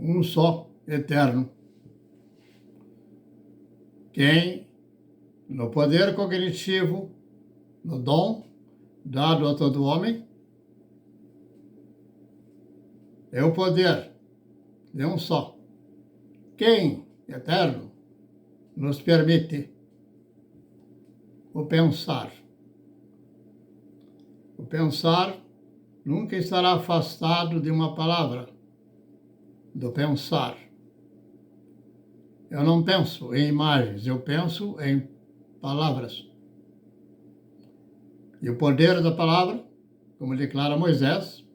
um só, eterno. Quem, no poder cognitivo, no dom dado a todo homem, é o poder de um só. Quem, eterno, nos permite o pensar. O pensar nunca estará afastado de uma palavra, do pensar. Eu não penso em imagens, eu penso em palavras. E o poder da palavra, como declara Moisés,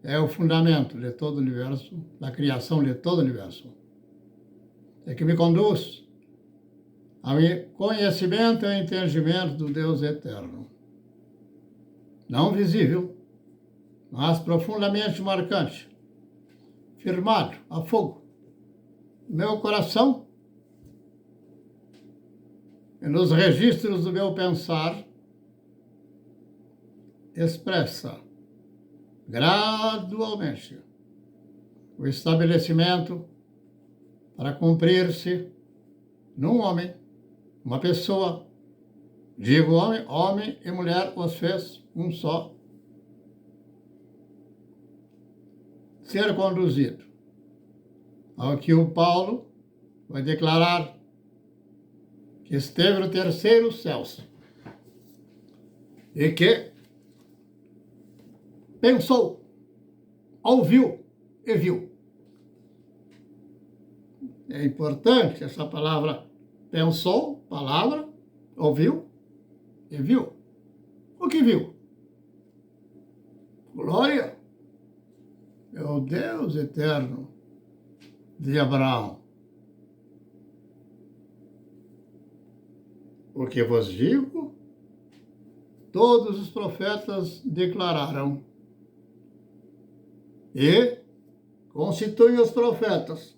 é o fundamento de todo o universo, da criação de todo o universo. É que me conduz ao conhecimento e ao entendimento do Deus eterno. Não visível, mas profundamente marcante, firmado a fogo. Meu coração e nos registros do meu pensar expressa gradualmente o estabelecimento para cumprir-se num homem, uma pessoa, digo homem, homem e mulher os fez um só, ser conduzido ao que o Paulo vai declarar que esteve no terceiro céu e que pensou, ouviu e viu. É importante essa palavra pensou, palavra, ouviu e viu. O que viu? Glória é o Deus eterno de Abraão. O que vos digo, todos os profetas declararam. E constituem os profetas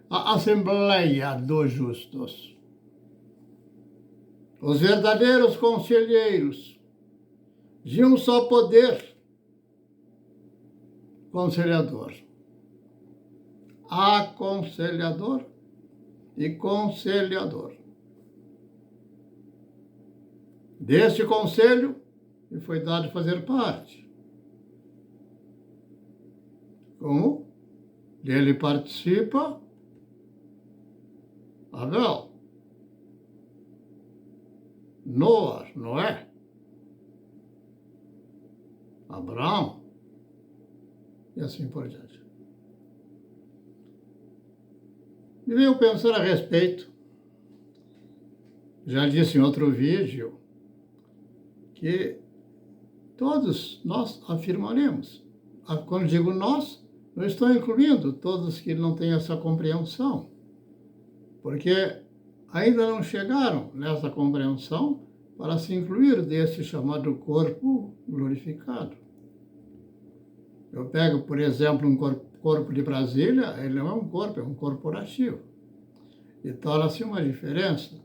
a Assembleia dos Justos, os verdadeiros conselheiros de um só poder conciliador, aconselhador e conciliador. Deste conselho me foi dado fazer parte. Como dele participa Abel, Noé, Abraão e assim por diante. E venho pensar a respeito, já disse em outro vídeo, que todos nós afirmaremos. Quando digo nós, eu estou incluindo todos que não têm essa compreensão, porque ainda não chegaram nessa compreensão para se incluir desse chamado corpo glorificado. Eu pego, por exemplo, um corpo de Brasília, ele não é um corpo, é um corporativo. E torna-se uma diferença.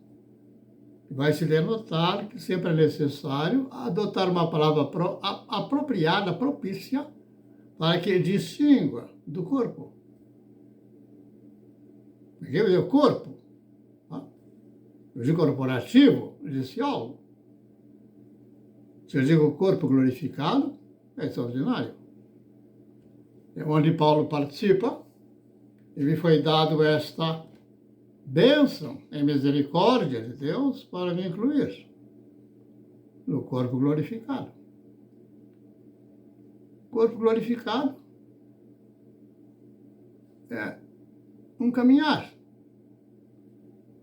Vai se denotar que sempre é necessário adotar uma palavra apropriada, propícia, para que distingua do corpo. Porque o corpo, eu digo corporativo, judicial. Se eu digo corpo glorificado, é extraordinário. É onde Paulo participa, e me foi dado esta bênção em misericórdia de Deus para me incluir no corpo glorificado. Corpo glorificado é um caminhar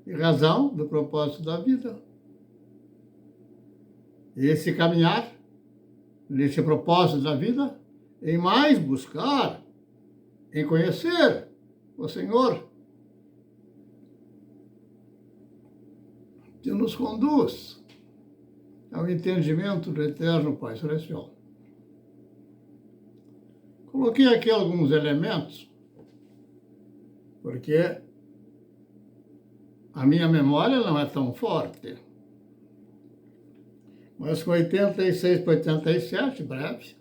em razão do propósito da vida. E esse caminhar, nesse propósito da vida, em mais buscar, em conhecer o Senhor, que nos conduz ao entendimento do eterno Pai Celestial. Coloquei aqui alguns elementos, porque a minha memória não é tão forte. Mas com 86 para 87, breve,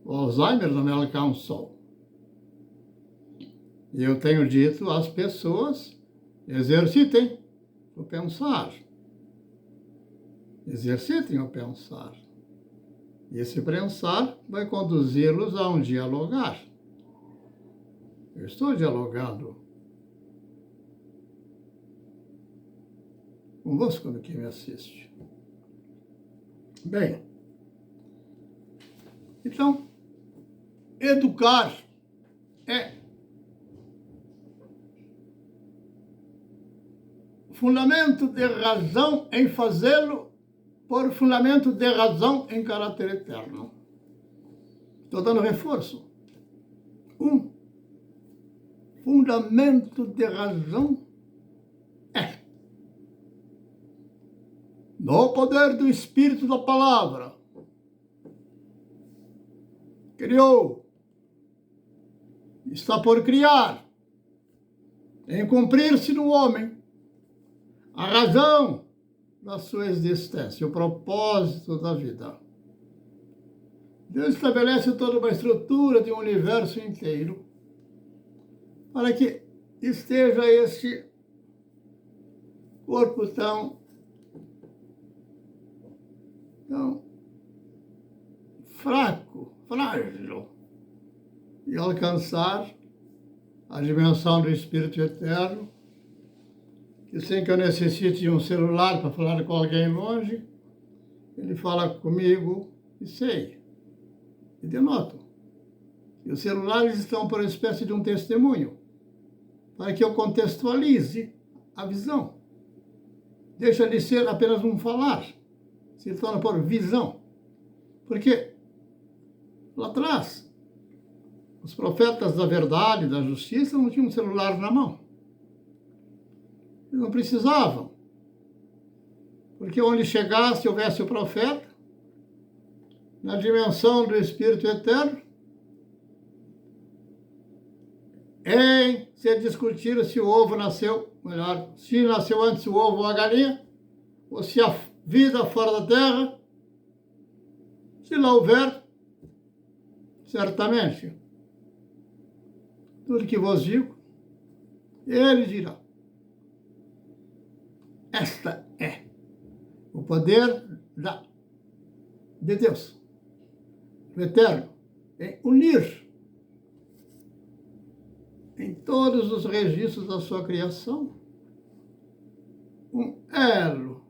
o Alzheimer não me alcançou. E eu tenho dito às pessoas, exercitem o pensar. Exercitem o pensar. E esse pensar vai conduzi-los a um dialogar. Eu estou dialogando convosco do que me assiste. Bem, então, educar é fundamento de razão em fazê-lo por fundamento de razão em caráter eterno. Estou dando reforço. Fundamento de razão é no poder do Espírito da Palavra. Criou, está por criar, em cumprir-se no homem a razão da sua existência, o propósito da vida. Deus estabelece toda uma estrutura de um universo inteiro para que esteja este corpo tão fraco, frágil, e alcançar a dimensão do Espírito Eterno, que sem que eu necessite de um celular para falar com alguém longe, ele fala comigo e sei, e denoto. E os celulares estão por uma espécie de um testemunho, para que eu contextualize a visão. Deixa de ser apenas um falar, se torna por visão. Porque lá atrás, os profetas da verdade, da justiça, não tinham um celular na mão. Eles não precisavam. Porque onde chegasse, houvesse o profeta, na dimensão do Espírito Eterno, em se discutir se o ovo nasceu, melhor, se nasceu antes o ovo ou a galinha, ou se a vida fora da terra, se lá houver, certamente, tudo que vos digo, ele dirá. Esta é o poder de Deus, do Eterno, em unir em todos os registros da sua criação um elo,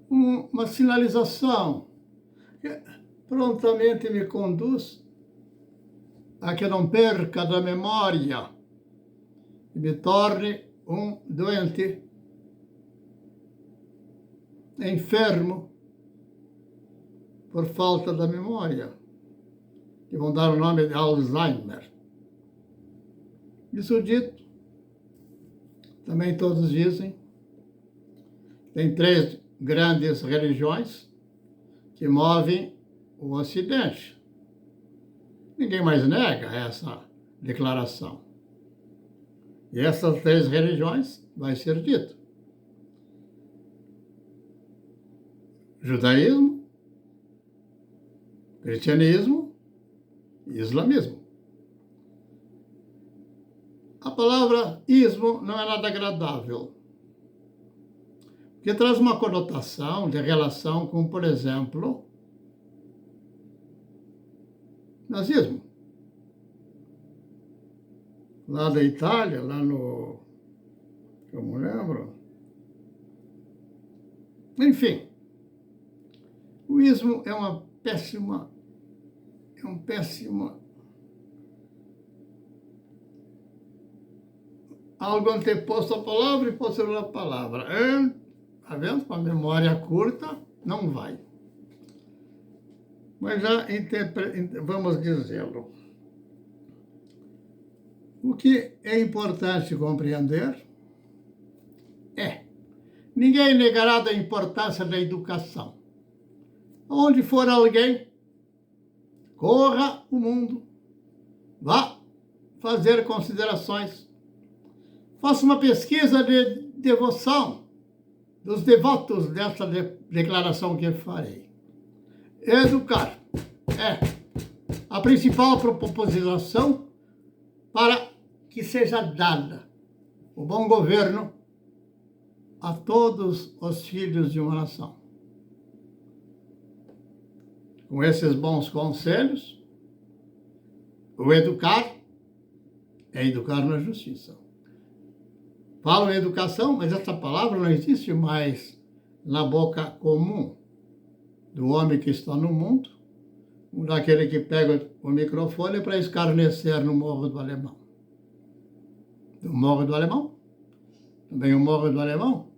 uma sinalização que prontamente me conduz a que não perca da memória e me torne um doente, enfermo, por falta da memória, que vão dar o nome de Alzheimer. Isso dito, também todos dizem, tem 3 grandes religiões que movem o Ocidente. Ninguém mais nega essa declaração. E essas 3 religiões vai ser dito. Judaísmo, cristianismo e islamismo. A palavra ismo não é nada agradável, porque traz uma conotação de relação com, por exemplo, nazismo. Lá da Itália, lá no... eu não lembro. Enfim, o ismo é um péssimo algo anteposto à palavra e posterior à palavra. Está vendo? Com a memória curta, não vai. Mas já vamos dizê-lo. O que é importante compreender é: ninguém negará da importância da educação. Onde for alguém, corra o mundo, vá fazer considerações, faça uma pesquisa de devoção dos devotos dessa declaração que farei. Educar é a principal proposição para que seja dada o bom governo a todos os filhos de uma nação. Com esses bons conselhos, o educar é educar na justiça. Falo em educação, mas essa palavra não existe mais na boca comum do homem que está no mundo, daquele que pega o microfone para escarnecer no Morro do Alemão. Do Morro do Alemão? Também o Morro do Alemão,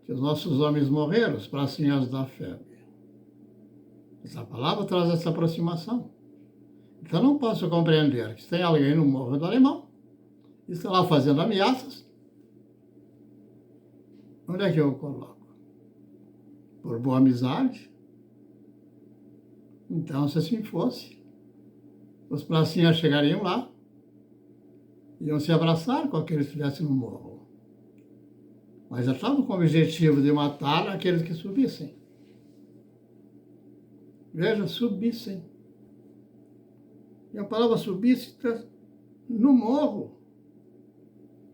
que os nossos homens morreram, os pracinhas da febre. Essa palavra traz essa aproximação. Então não posso compreender que se tem alguém no Morro do Alemão, e está lá fazendo ameaças, onde é que eu o coloco? Por boa amizade? Então, se assim fosse, os pracinhas chegariam lá, iam se abraçar com aqueles que estivessem no morro. Mas já estavam com o objetivo de matar aqueles que subissem. Veja, subissem. E a palavra subisse no morro.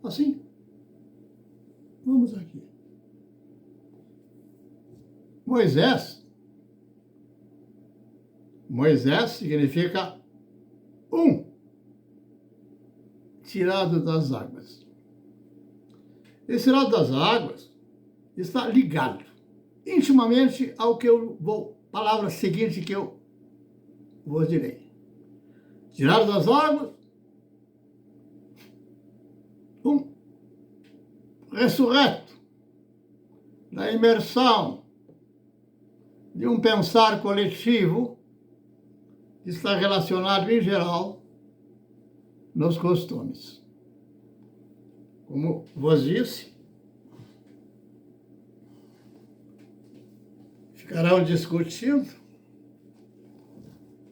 Assim. Vamos aqui. Moisés significa tirado das águas. Esse tirado das águas está ligado intimamente ao que eu vou, palavra seguinte que eu vos direi. Tirado das águas, ressurreto da imersão de um pensar coletivo que está relacionado, em geral, nos costumes. Como vos disse, ficarão discutindo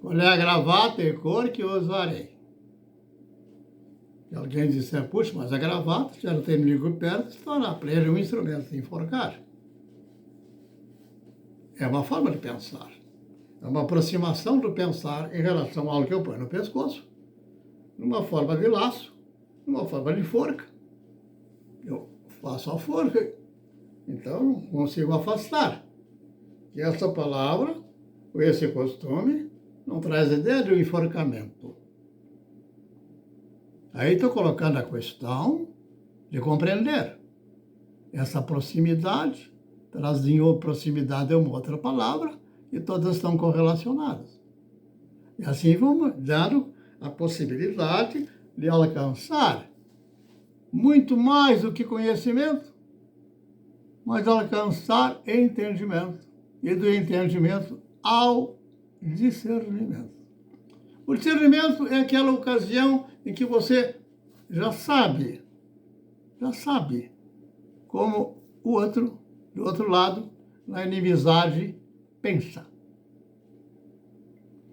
qual é a gravata e cor que usarei. Se alguém disser, puxa, mas a gravata, já não tem inimigo perto, se torna para ele um instrumento de enforcar. É uma forma de pensar. É uma aproximação do pensar em relação ao que eu ponho no pescoço, numa forma de laço, numa forma de forca. Eu faço a forca, então não consigo afastar. E essa palavra, ou esse costume, não traz ideia de um enforcamento. Aí estou colocando a questão de compreender. Essa proximidade, trazendo proximidade é uma outra palavra, e todas estão correlacionadas. E assim vamos dando a possibilidade de alcançar muito mais do que conhecimento, mas alcançar entendimento. E do entendimento ao discernimento. O discernimento é aquela ocasião em que você já sabe como o outro, do outro lado, na inimizade, pensa.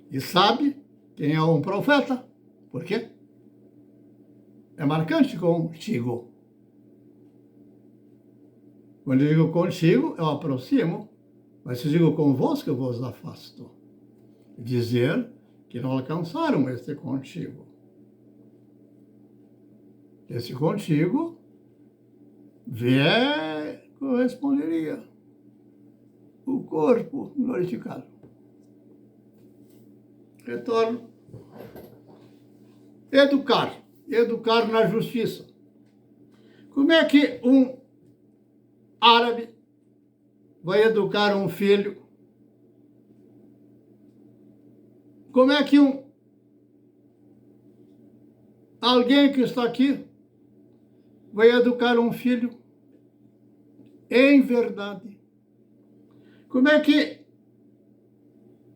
E sabe quem é um profeta. Por quê? É marcante contigo. Quando eu digo contigo, eu aproximo, mas se eu digo convosco, eu vos afasto. Dizer que não alcançaram este contigo. Esse contigo vier, corresponderia o corpo glorificado. Retorno. Educar na justiça. Como é que um árabe vai educar um filho? Como é que alguém que está aqui vai educar um filho em verdade? Como é que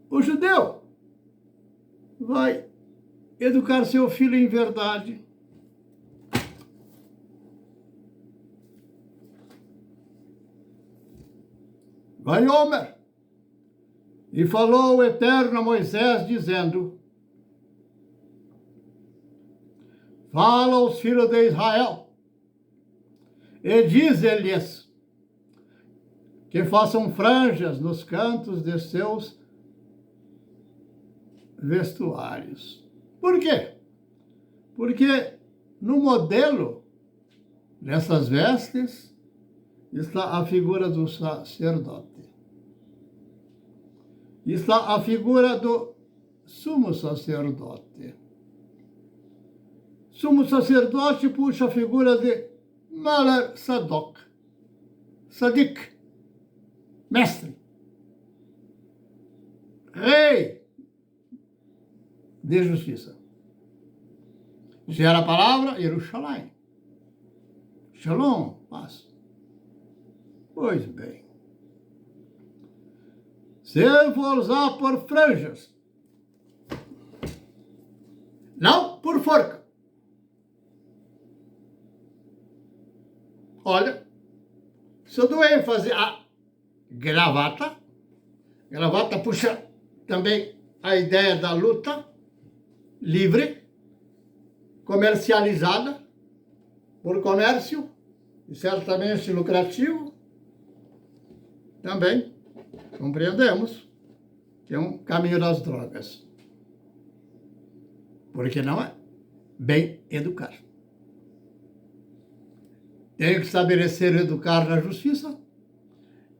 o judeu vai educar seu filho em verdade? Vai Homer. E falou o Eterno a Moisés, dizendo: fala aos filhos de Israel, e diz-lhes que façam franjas nos cantos de seus vestuários. Por quê? Porque no modelo dessas vestes está a figura do sacerdote. Está a figura do sumo sacerdote. Sumo sacerdote puxa a figura de Maler Sadok, Sadik, mestre, rei de justiça. Gera a palavra Jerusalém. Shalom, paz. Pois bem. Se eu for usar por franjas, não por forca. Olha, se eu dou ênfase à gravata, gravata puxa também a ideia da luta livre, comercializada, por comércio, e certamente lucrativo, também compreendemos que é um caminho das drogas. Porque não é bem educar. Tem que estabelecer e educar na justiça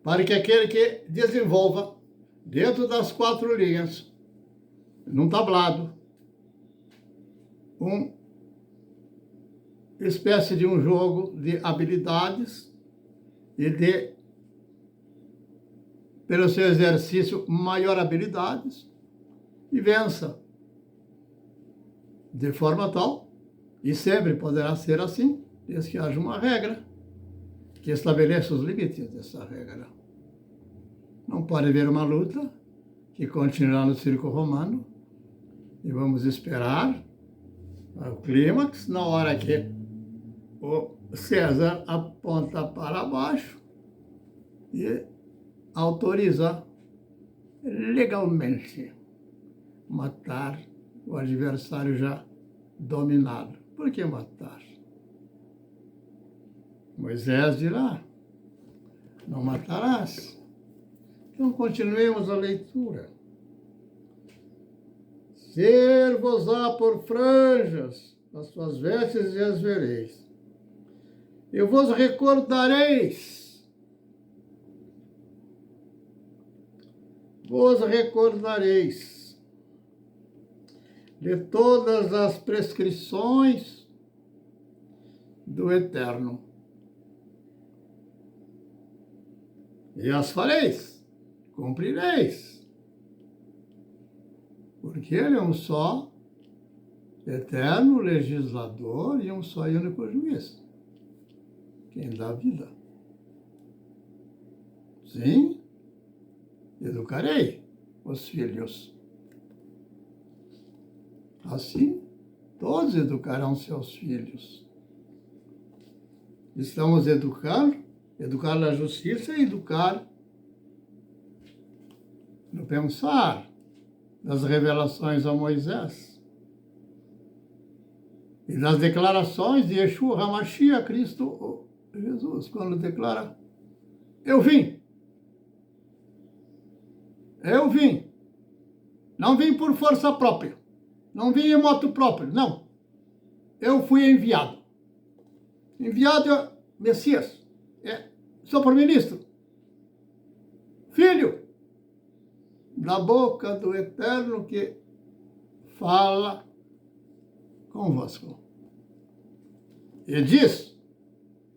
para que aquele que desenvolva dentro das 4 linhas, num tablado, uma espécie de um jogo de habilidades e de, pelo seu exercício, maior habilidades e vença. De forma tal, e sempre poderá ser assim, desde que haja uma regra que estabeleça os limites dessa regra. Não pode haver uma luta que continuará no circo romano e vamos esperar o clímax na hora que o César aponta para baixo e autoriza legalmente matar o adversário já dominado. Por que matar? Moisés dirá, não matarás. Então, continuemos a leitura. Ser-vos-á por franjas as suas vestes e as vereis. E vos recordareis. Vos recordareis de todas as prescrições do Eterno. E as fareis, cumprireis. Porque ele é um só eterno legislador e um só e único juiz. Quem dá vida. Sim, educarei os filhos. Assim, todos educarão seus filhos. Estamos educando, educar na justiça e educar no pensar das revelações a Moisés e das declarações de Yeshua HaMashiach, Cristo Jesus, quando declara, eu vim. Eu vim. Não vim por força própria. Não vim em moto próprio, não. Eu fui enviado. Enviado é Messias. Sou primeiro-ministro. Filho da boca do Eterno que fala convosco. E diz,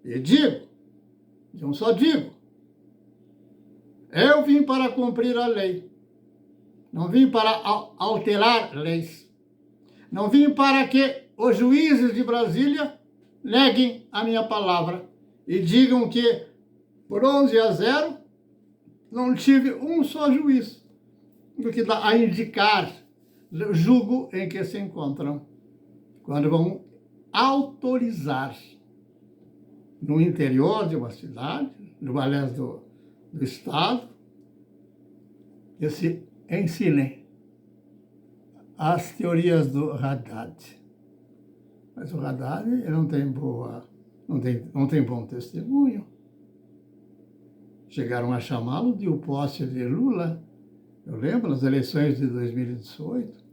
e digo, de um só digo, eu vim para cumprir a lei. Não vim para alterar leis. Não vim para que os juízes de Brasília neguem a minha palavra e digam que, por 11-0, não tive um só juiz, do que dá a indicar o jugo em que se encontram, quando vão autorizar no interior de uma cidade, no balés do Estado, que se ensinem as teorias do Haddad. Mas o Haddad não tem bom testemunho. Chegaram a chamá-lo de o posse de Lula. Eu lembro, nas eleições de 2018.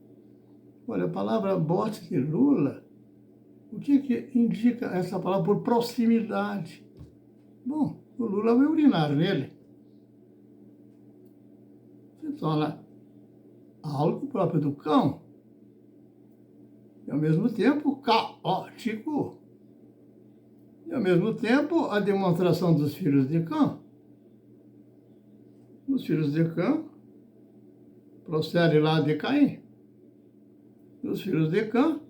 Olha, a palavra posse de Lula O que indica essa palavra por proximidade? Bom, o Lula vai urinar nele. Se torna algo próprio do cão. E, ao mesmo tempo, caótico. E, ao mesmo tempo, a demonstração dos filhos de Cã. Os filhos de Cã procedem lá de Caim. E os filhos de Cã,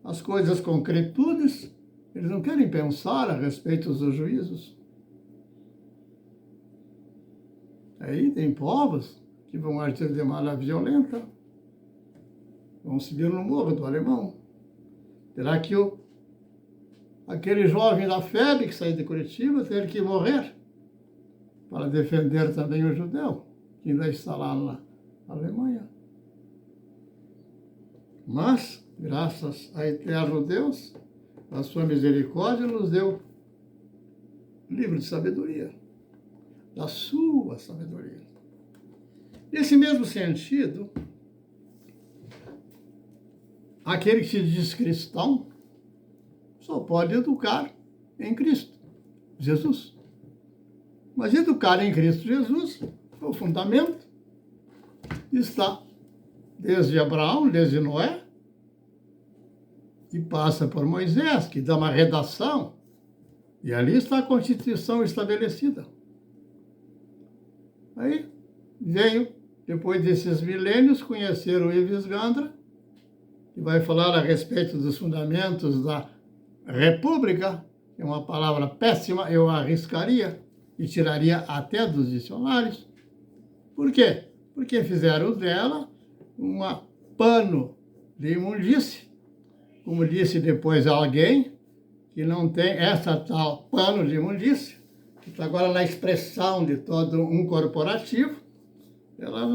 as coisas concretudes, eles não querem pensar a respeito dos juízos. Aí tem povos que vão agir de maneira violenta, vão subir no morro do Alemão. Terá que aquele jovem da FEB que saiu de Curitiba ter que morrer para defender também o judeu, que ainda está lá na Alemanha. Mas, graças a eterno Deus, a sua misericórdia nos deu livro de sabedoria, da sua sabedoria. Nesse mesmo sentido, aquele que se diz cristão só pode educar em Cristo Jesus. Mas educar em Cristo Jesus, o fundamento, está desde Abraão, desde Noé, e passa por Moisés, que dá uma redação, e ali está a Constituição estabelecida. Aí veio, depois desses milênios, conhecer o Ives Gandra, que vai falar a respeito dos fundamentos da República, que é uma palavra péssima, eu arriscaria e tiraria até dos dicionários. Por quê? Porque fizeram dela um pano de imundície, como disse depois alguém, que não tem essa tal pano de imundície, que está agora na expressão de todo um corporativo, ela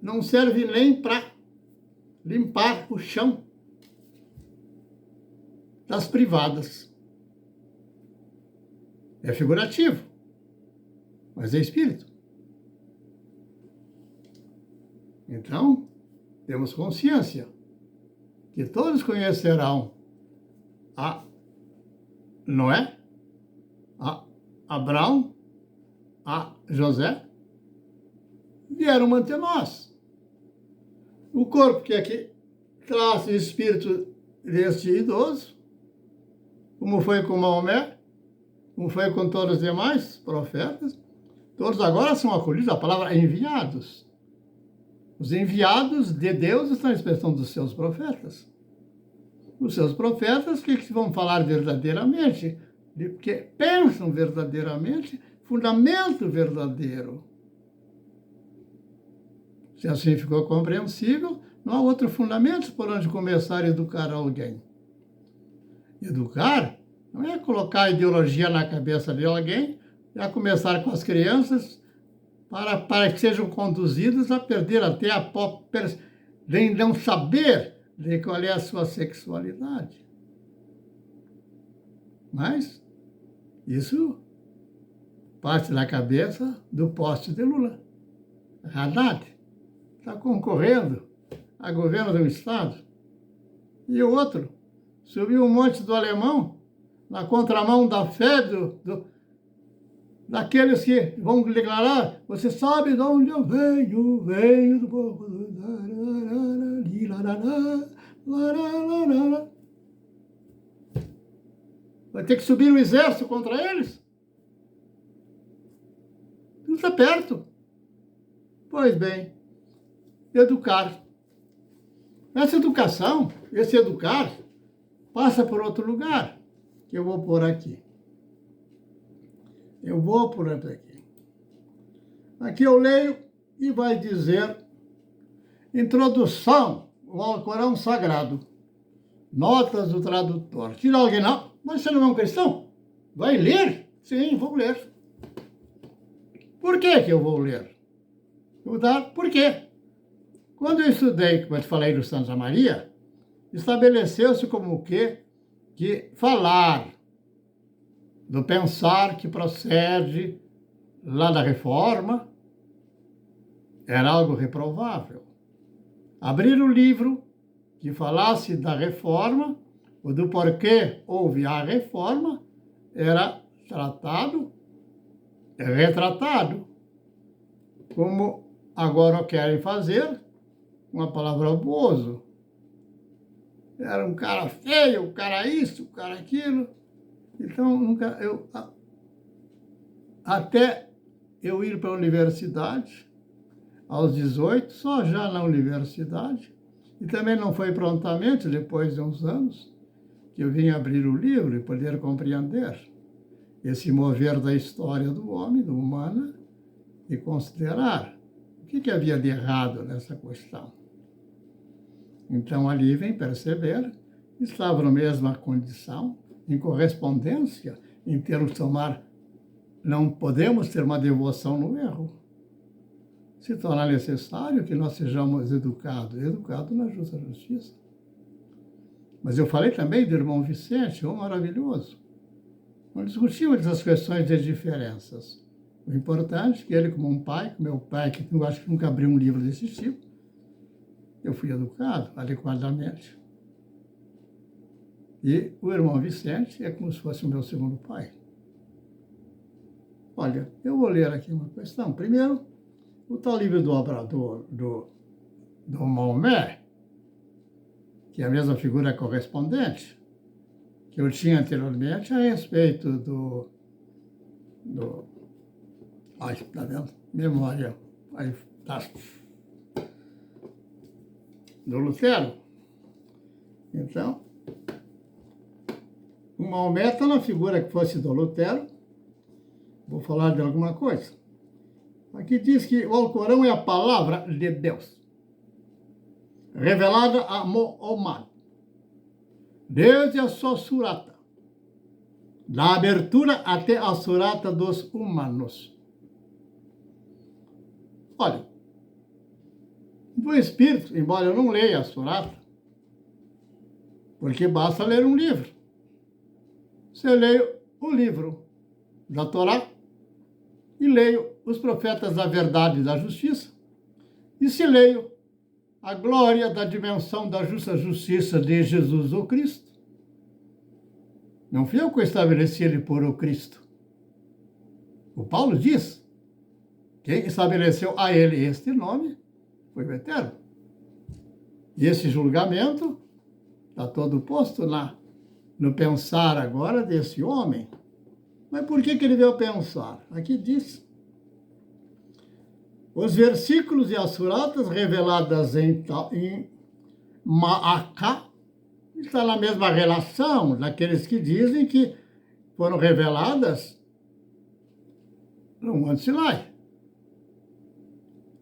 não serve nem para limpar o chão das privadas. É figurativo, mas é espírito. Então, temos consciência que todos conhecerão a Noé, a Abraão, a José, vieram manter nós. O corpo que aqui traz o espírito deste idoso, como foi com Maomé, como foi com todos os demais profetas, todos agora são acolhidos, a palavra enviados. Os enviados de Deus estão à expressão dos seus profetas. Os seus profetas que vão falar verdadeiramente, porque pensam verdadeiramente, fundamento verdadeiro. Se assim ficou compreensível, não há outro fundamento por onde começar a educar alguém. Educar não é colocar ideologia na cabeça de alguém, é começar com as crianças para que sejam conduzidas a perder até a de não saber de qual é a sua sexualidade. Mas isso parte da cabeça do poste de Lula. Haddad está concorrendo a governo do Estado. E o outro subiu um monte do alemão na contramão da fé daqueles que vão declarar: você sabe de onde eu venho do povo do... Vai ter que subir o exército contra eles? Não está perto. Pois bem, educar. Essa educação, esse educar, passa por outro lugar, que eu vou pôr aqui. Eu vou por aqui. Aqui eu leio e vai dizer introdução ao Alcorão Sagrado. Notas do tradutor. Tira alguém, não, mas você não é um cristão? Vai ler? Sim, vou ler. Por que eu vou ler? Eu vou dar por quê? Quando eu estudei, como eu te falei, do Santa Maria, estabeleceu-se como o quê? Que falar do pensar que procede lá da Reforma era algo reprovável. Abrir o livro que falasse da Reforma o do porquê houve a reforma, era tratado, retratado, como agora querem fazer, com a palavra Bozo. Era um cara feio, um cara isso, um cara aquilo. Então, até eu ir para a universidade, aos 18, só já na universidade, e também não foi prontamente, depois de uns anos, que eu vim abrir o livro e poder compreender esse mover da história do homem, do humano, e considerar o que havia de errado nessa questão. Então, ali vem perceber que estava na mesma condição, em correspondência, em termos de tomar. Não podemos ter uma devoção no erro. Se torna necessário que nós sejamos educados na justa justiça. Mas eu falei também do irmão Vicente, um maravilhoso. Nós discutimos essas questões de diferenças. O importante é que ele, como um pai, meu pai, que eu acho que nunca abriu um livro desse tipo, eu fui educado adequadamente. E o irmão Vicente é como se fosse o meu segundo pai. Olha, eu vou ler aqui uma questão. Primeiro, o tal livro do obrador do Maomé, que é a mesma figura correspondente, que eu tinha anteriormente a respeito ai, tá vendo? Memória. Aí, tá. Do Lutero. Então, o Maomé está na figura que fosse do Lutero. Vou falar de alguma coisa. Aqui diz que o Alcorão é a palavra de Deus, revelada a Muhammad, desde a sua surata, da abertura até a surata dos humanos. Olha, do Espírito, embora eu não leia a surata, porque basta ler um livro. Se eu leio o livro da Torá e leio os profetas da verdade e da justiça, e se leio a glória da dimensão da justa justiça de Jesus o Cristo, não fui eu que estabeleci ele por o Cristo. O Paulo diz, quem estabeleceu a ele este nome foi o Eterno. E esse julgamento está todo posto lá, no pensar agora desse homem. Mas por que ele veio pensar? Aqui diz, os versículos e as suratas reveladas em Ma'acá está na mesma relação daqueles que dizem que foram reveladas no Monte Sinai.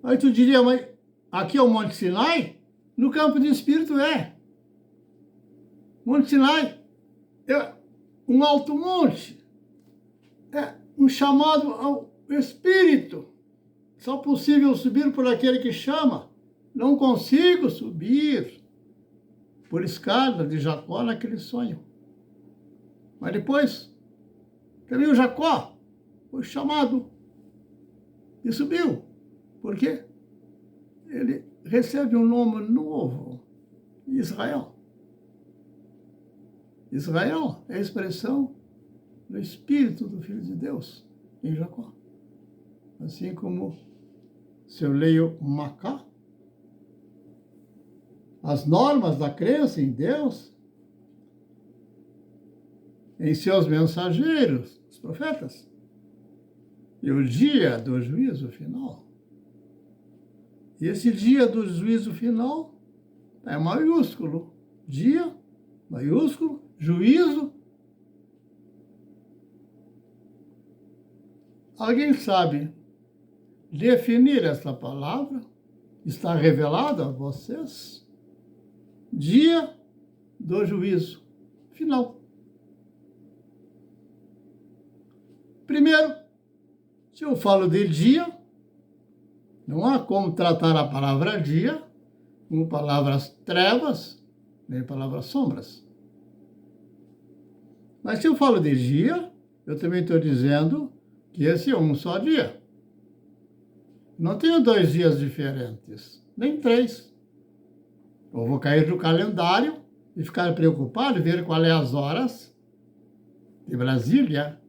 Aí tu diria, mas aqui é o Monte Sinai? No campo de espírito é. Monte Sinai é um alto monte, é um chamado ao espírito. Só possível subir por aquele que chama. Não consigo subir por escada de Jacó naquele sonho. Mas depois, também o Jacó foi chamado e subiu. Por quê? Ele recebe um nome novo, Israel. Israel é a expressão do Espírito do Filho de Deus em Jacó. Assim como, se eu leio Macá, as normas da crença em Deus, em seus mensageiros, os profetas, e o dia do juízo final. E esse dia do juízo final é maiúsculo. Dia, maiúsculo, juízo. Alguém sabe definir essa palavra? Está revelada a vocês? Dia do juízo final. Primeiro, se eu falo de dia, não há como tratar a palavra dia como palavras trevas, nem palavras sombras. Mas se eu falo de dia, eu também estou dizendo que esse é um só dia. Não tenho 2 dias diferentes, nem 3. Eu vou cair no calendário e ficar preocupado em ver qual é as horas de Brasília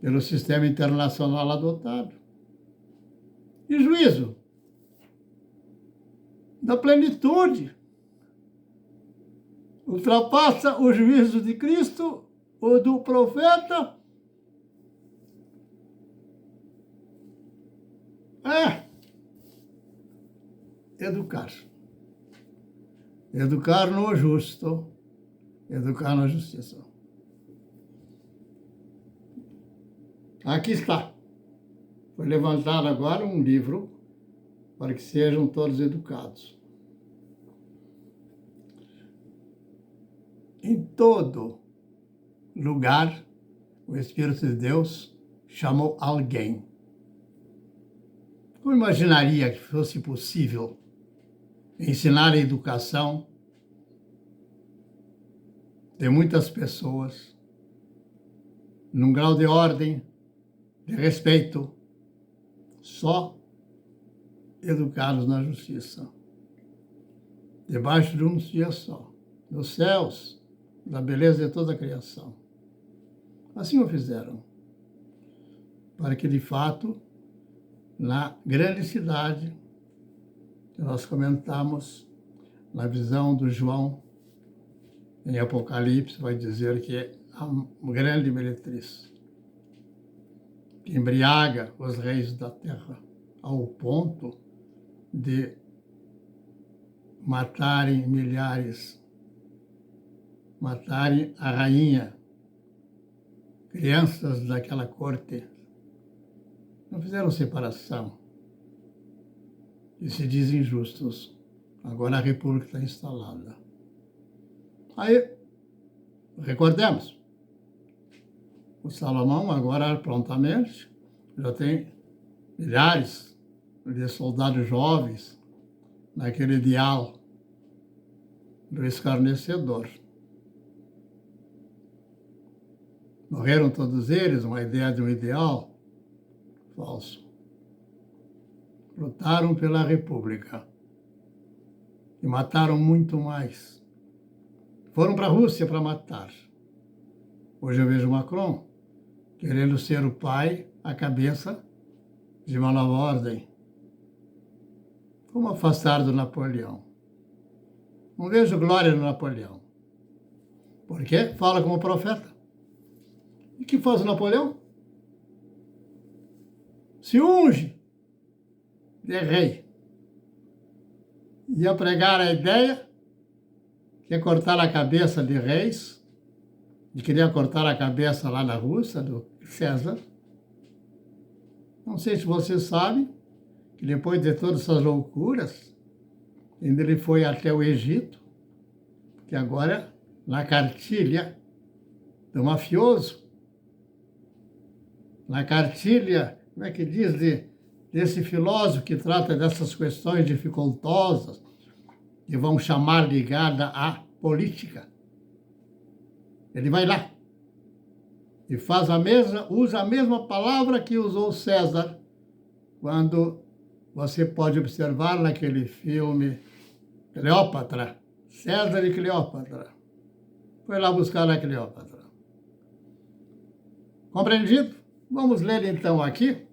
pelo sistema internacional adotado. E juízo da plenitude ultrapassa o juízo de Cristo, o do profeta. Educar. Educar no justo, educar na justiça. Aqui está. Foi levantado agora um livro para que sejam todos educados. Em todo lugar, o Espírito de Deus chamou alguém. Como imaginaria que fosse possível ensinar a educação de muitas pessoas num grau de ordem, de respeito, só educados na justiça, debaixo de um dia só, nos céus, da beleza de toda a criação. Assim o fizeram, para que, de fato, na grande cidade, que nós comentamos, na visão do João, em Apocalipse, vai dizer que é uma grande meretriz, que embriaga os reis da terra, ao ponto de matarem milhares, matarem a rainha, crianças daquela corte. Não fizeram separação e se dizem justos. Agora a república está instalada. Aí, recordemos, o Salomão agora prontamente já tem milhares de soldados jovens naquele ideal do escarnecedor. Morreram todos eles, uma ideia de um ideal falso. Lutaram pela República e mataram muito mais. Foram para a Rússia para matar. Hoje eu vejo Macron querendo ser o pai, a cabeça de uma nova ordem. Como afastar do Napoleão? Não vejo glória no Napoleão. Por quê? Fala como profeta. E o que faz o Napoleão? Se unge de rei. Ia pregar a ideia que ia cortar a cabeça de reis, e queria cortar a cabeça lá na Rússia, do César. Não sei se você sabe que depois de todas essas loucuras, ainda ele foi até o Egito, que agora, na cartilha do mafioso, na cartilha, como é que diz, desse filósofo que trata dessas questões dificultosas, que vão chamar ligada à política. Ele vai lá e faz usa a mesma palavra que usou César, quando você pode observar naquele filme Cleópatra, César e Cleópatra. Foi lá buscar a Cleópatra. Compreendido? Vamos ler então aqui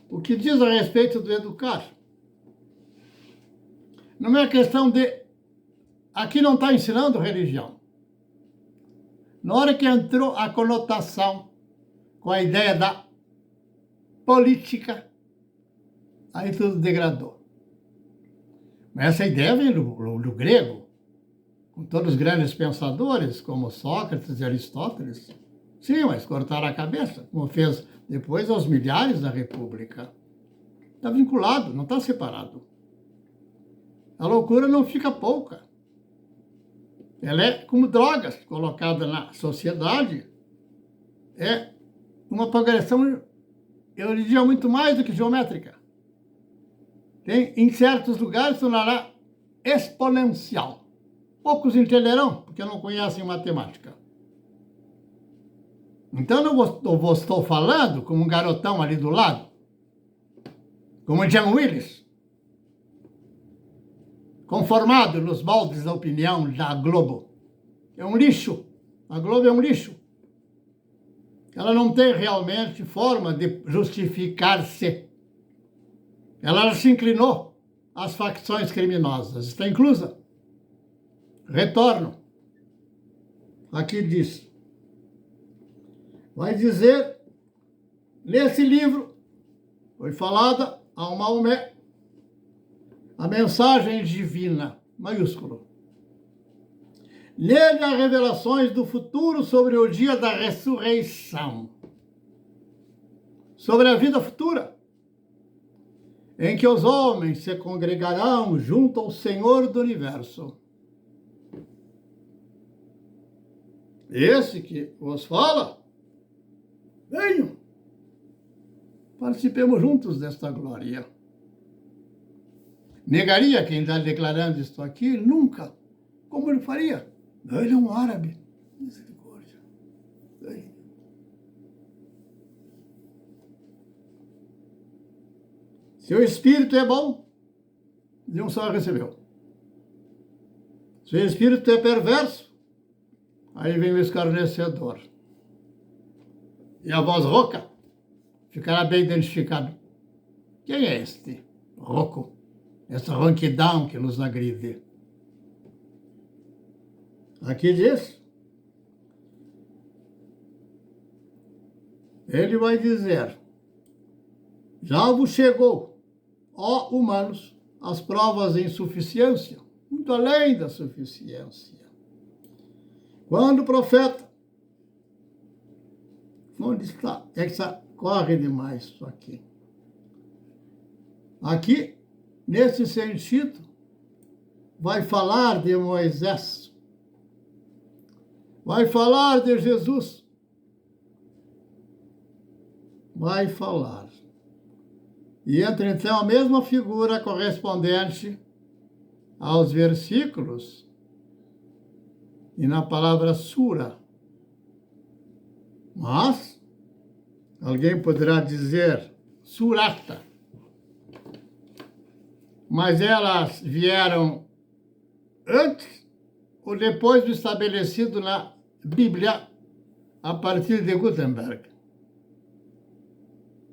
o que diz a respeito do educar. Não é questão de... Aqui não está ensinando religião. Na hora que entrou a conotação com a ideia da política, aí tudo degradou. Mas essa ideia vem do grego, com todos os grandes pensadores, como Sócrates e Aristóteles. Sim, mas cortaram a cabeça, como fez depois aos milhares da República. Está vinculado, não está separado. A loucura não fica pouca. Ela é como drogas colocada na sociedade. É uma progressão, eu diria, muito mais do que geométrica. Tem, em certos lugares, tornará exponencial. Poucos entenderão, porque não conhecem matemática. Então, eu estou falando como um garotão ali do lado, como o John Willis. conformado nos moldes da opinião da Globo. É um lixo. A Globo é um lixo. Ela não tem realmente forma de justificar-se. Ela se inclinou às facções criminosas. Está inclusa. Retorno. Aqui diz. Vai dizer, nesse livro, foi falada ao Maomé a mensagem divina, maiúsculo. Nele há revelações do futuro sobre o dia da ressurreição. Sobre a vida futura, em que os homens se congregarão junto ao Senhor do Universo. Esse que vos fala, venham, participemos juntos desta glória. Negaria quem está declarando isto aqui? Nunca. Como ele faria? Ele é um árabe. Misericórdia. Se o Espírito é bom, de um só recebeu. Se o Espírito é perverso, aí vem o escarnecedor. E a voz rouca ficará bem identificado. Quem é este rouco? Essa ronquidão que nos agride. Aqui diz, ele vai dizer, já vos chegou, ó humanos, as provas de insuficiência, muito além da suficiência. Quando o profeta, onde está? É que corre demais isso aqui. Aqui, nesse sentido, vai falar de Moisés, vai falar de Jesus, vai falar. E entra então a mesma figura correspondente aos versículos e na palavra sura. Mas alguém poderá dizer surata. Mas elas vieram antes ou depois do estabelecido na Bíblia a partir de Gutenberg?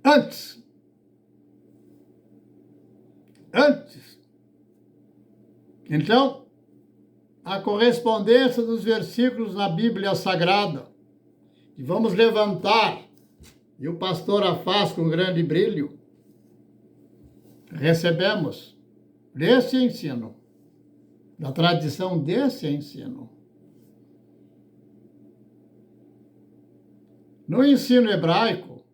Antes. Antes. Então, a correspondência dos versículos na Bíblia Sagrada, que vamos levantar, e o pastor a faz com grande brilho, recebemos desse ensino, da tradição desse ensino. No ensino hebraico,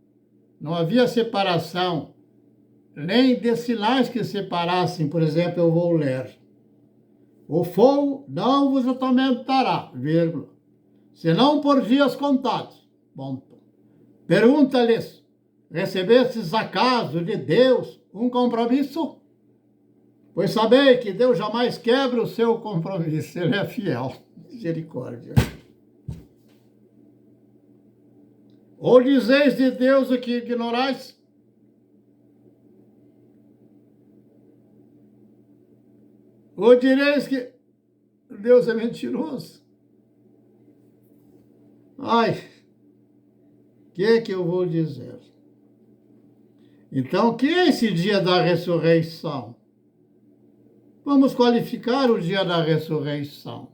não havia separação, nem de sinais que separassem, por exemplo, eu vou ler. O fogo não vos atormentará, vírgula, senão por dias contados. Ponto. Pergunta-lhes, recebestes acaso de Deus um compromisso? Pois sabei que Deus jamais quebra o seu compromisso, Ele é fiel. Misericórdia. Ou dizeis de Deus o que ignorais? Ou direis que Deus é mentiroso? Ai, o que eu vou dizer? Então, o que é esse dia da ressurreição? Vamos qualificar o dia da ressurreição.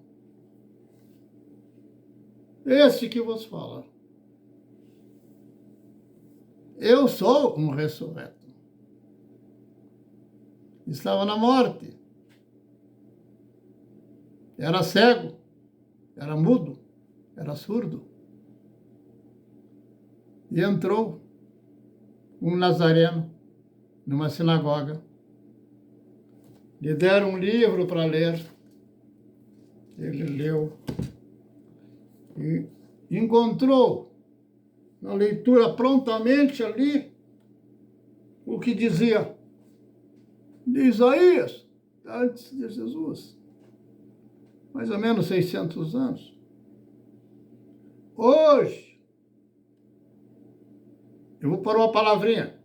Este que vos fala. Eu sou um ressurreto. Estava na morte. Era cego, era mudo, era surdo. E entrou um nazareno numa sinagoga. Lhe deram um livro para ler. Ele leu. E encontrou na leitura prontamente ali o que dizia de Isaías, antes de Jesus. Mais ou menos 600 anos. Hoje, eu vou pôr uma palavrinha.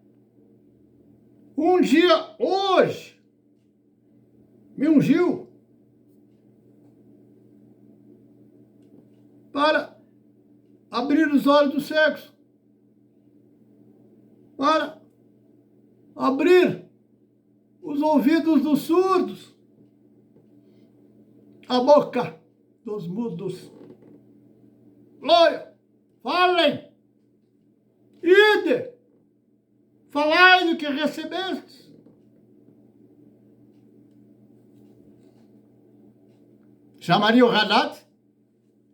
Um dia, hoje, me ungiu para abrir os olhos dos cegos, para abrir os ouvidos dos surdos, a boca dos mudos. Glória! Falem! Ide! Falai do que recebestes. Chamaria o Haddad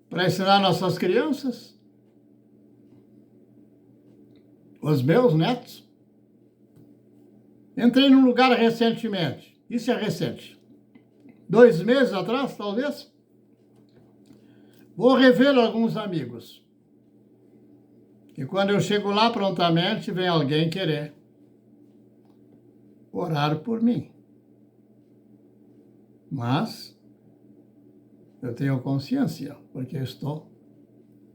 para ensinar nossas crianças, os meus netos. Entrei num lugar recentemente, isso é recente, 2 meses atrás, talvez. Vou rever alguns amigos. E quando eu chego lá, prontamente vem alguém querer orar por mim. Mas eu tenho consciência, porque eu estou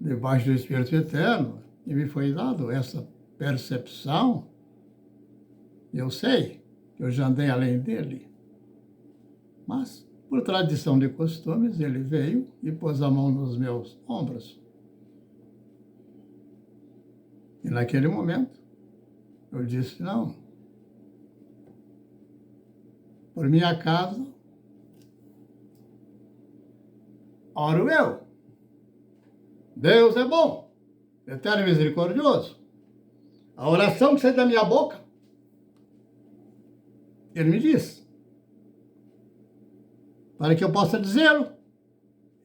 debaixo do Espírito Eterno e me foi dado essa percepção. Eu sei que eu já andei além dele. Mas, por tradição de costumes, ele veio e pôs a mão nos meus ombros. E naquele momento, eu disse, não. Por minha casa, oro eu. Deus é bom, eterno e misericordioso. A oração que sai da minha boca, ele me diz, para que eu possa dizê-lo.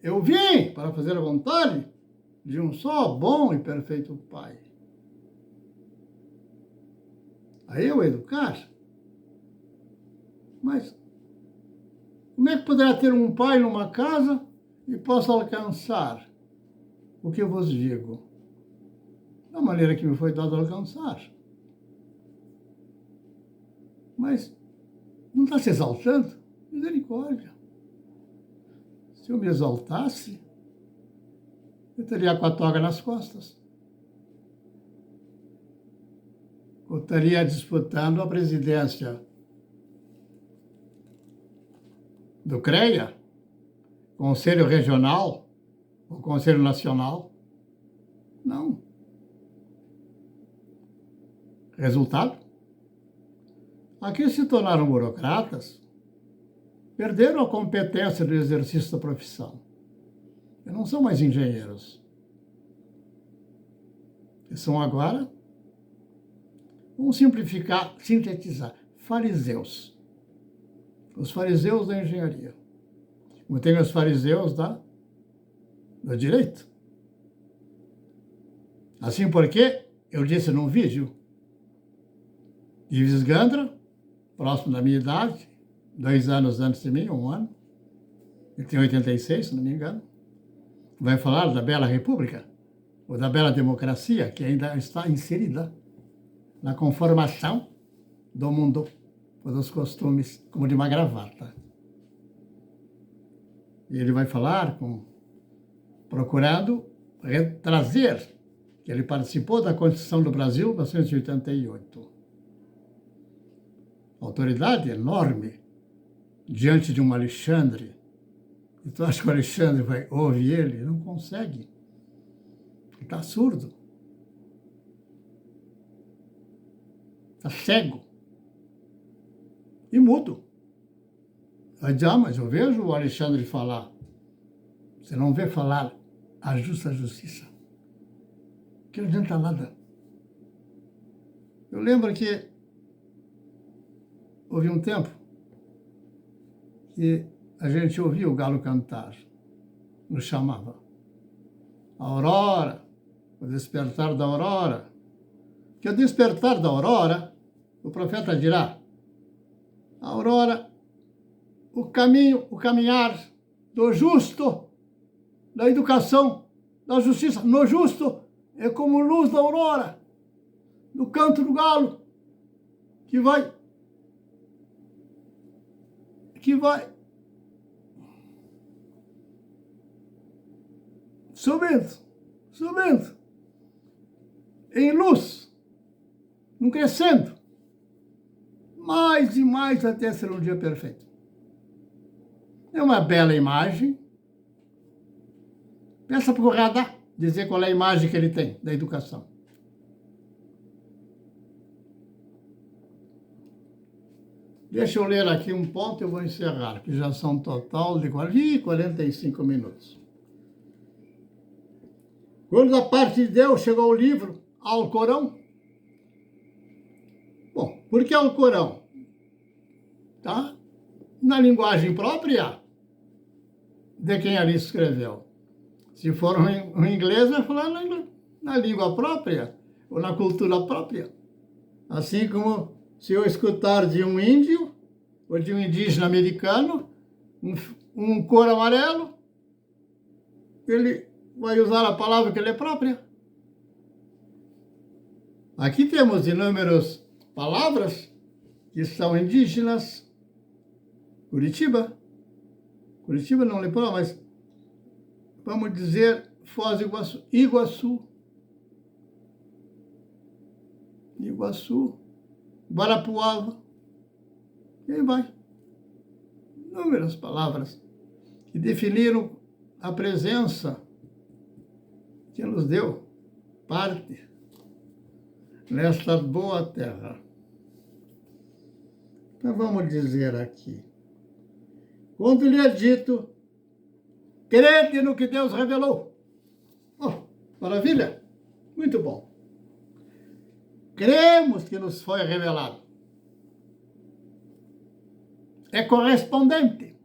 Eu vim para fazer a vontade de um só bom e perfeito Pai. A eu educar. Mas como é que poderá ter um pai numa casa e possa alcançar o que eu vos digo? Da maneira que me foi dado alcançar. Mas não está se exaltando? Misericórdia. Se eu me exaltasse, eu teria com a toga nas costas. Eu estaria disputando a presidência do CREA, Conselho Regional, ou Conselho Nacional. Não. Resultado? Aqueles se tornaram burocratas, perderam a competência do exercício da profissão. E não são mais engenheiros. E são agora, vamos simplificar, sintetizar, fariseus. Os fariseus da engenharia. Como tem os fariseus do direito. Assim porque, eu disse num vídeo, Ives Gandra, próximo da minha idade, 2 anos antes de mim, 1 ano, ele tem 86, se não me engano, vai falar da Bela República, ou da Bela Democracia, que ainda está inserida na conformação do mundo, ou dos costumes, como de uma gravata. E ele vai falar procurando trazer que ele participou da Constituição do Brasil, 1988. Autoridade enorme diante de um Alexandre. E tu acha que o Alexandre vai ouvir ele? Não consegue. Ele está surdo. Está cego. E mudo. Vai dizer, mas eu vejo o Alexandre falar. Você não vê falar a justa justiça. Que não adianta nada. Eu lembro que houve um tempo que a gente ouvia o galo cantar, nos chamava. A aurora, o despertar da aurora. Que o despertar da aurora, o profeta dirá, a aurora, o caminho, o caminhar do justo, da educação, da justiça, no justo, é como luz da aurora, do canto do galo, que vai subindo, em luz, um crescendo, mais e mais até ser um dia perfeito. É uma bela imagem. Peça para o radar dizer qual é a imagem que ele tem da educação. Deixa eu ler aqui um ponto e eu vou encerrar, que já são um total de 45 minutos. Quando da parte de Deus chegou o livro, Alcorão. Bom, por que Alcorão? Tá? Na linguagem própria de quem ali escreveu. Se for um inglês, vai falar na língua própria, ou na cultura própria. Assim como se eu escutar de um índio, ou de um indígena americano, um cor amarelo, ele vai usar a palavra que lhe é própria. Aqui temos inúmeras palavras que são indígenas. Curitiba não lhe fala, mas vamos dizer Foz do Iguaçu, Iguaçu, Guarapuava, e aí vai. Inúmeras palavras que definiram a presença que nos deu parte nesta boa terra. Então vamos dizer aqui. Quando lhe é dito, crede no que Deus revelou. Oh, maravilha! Muito bom. Cremos que nos foi revelado. É correspondente.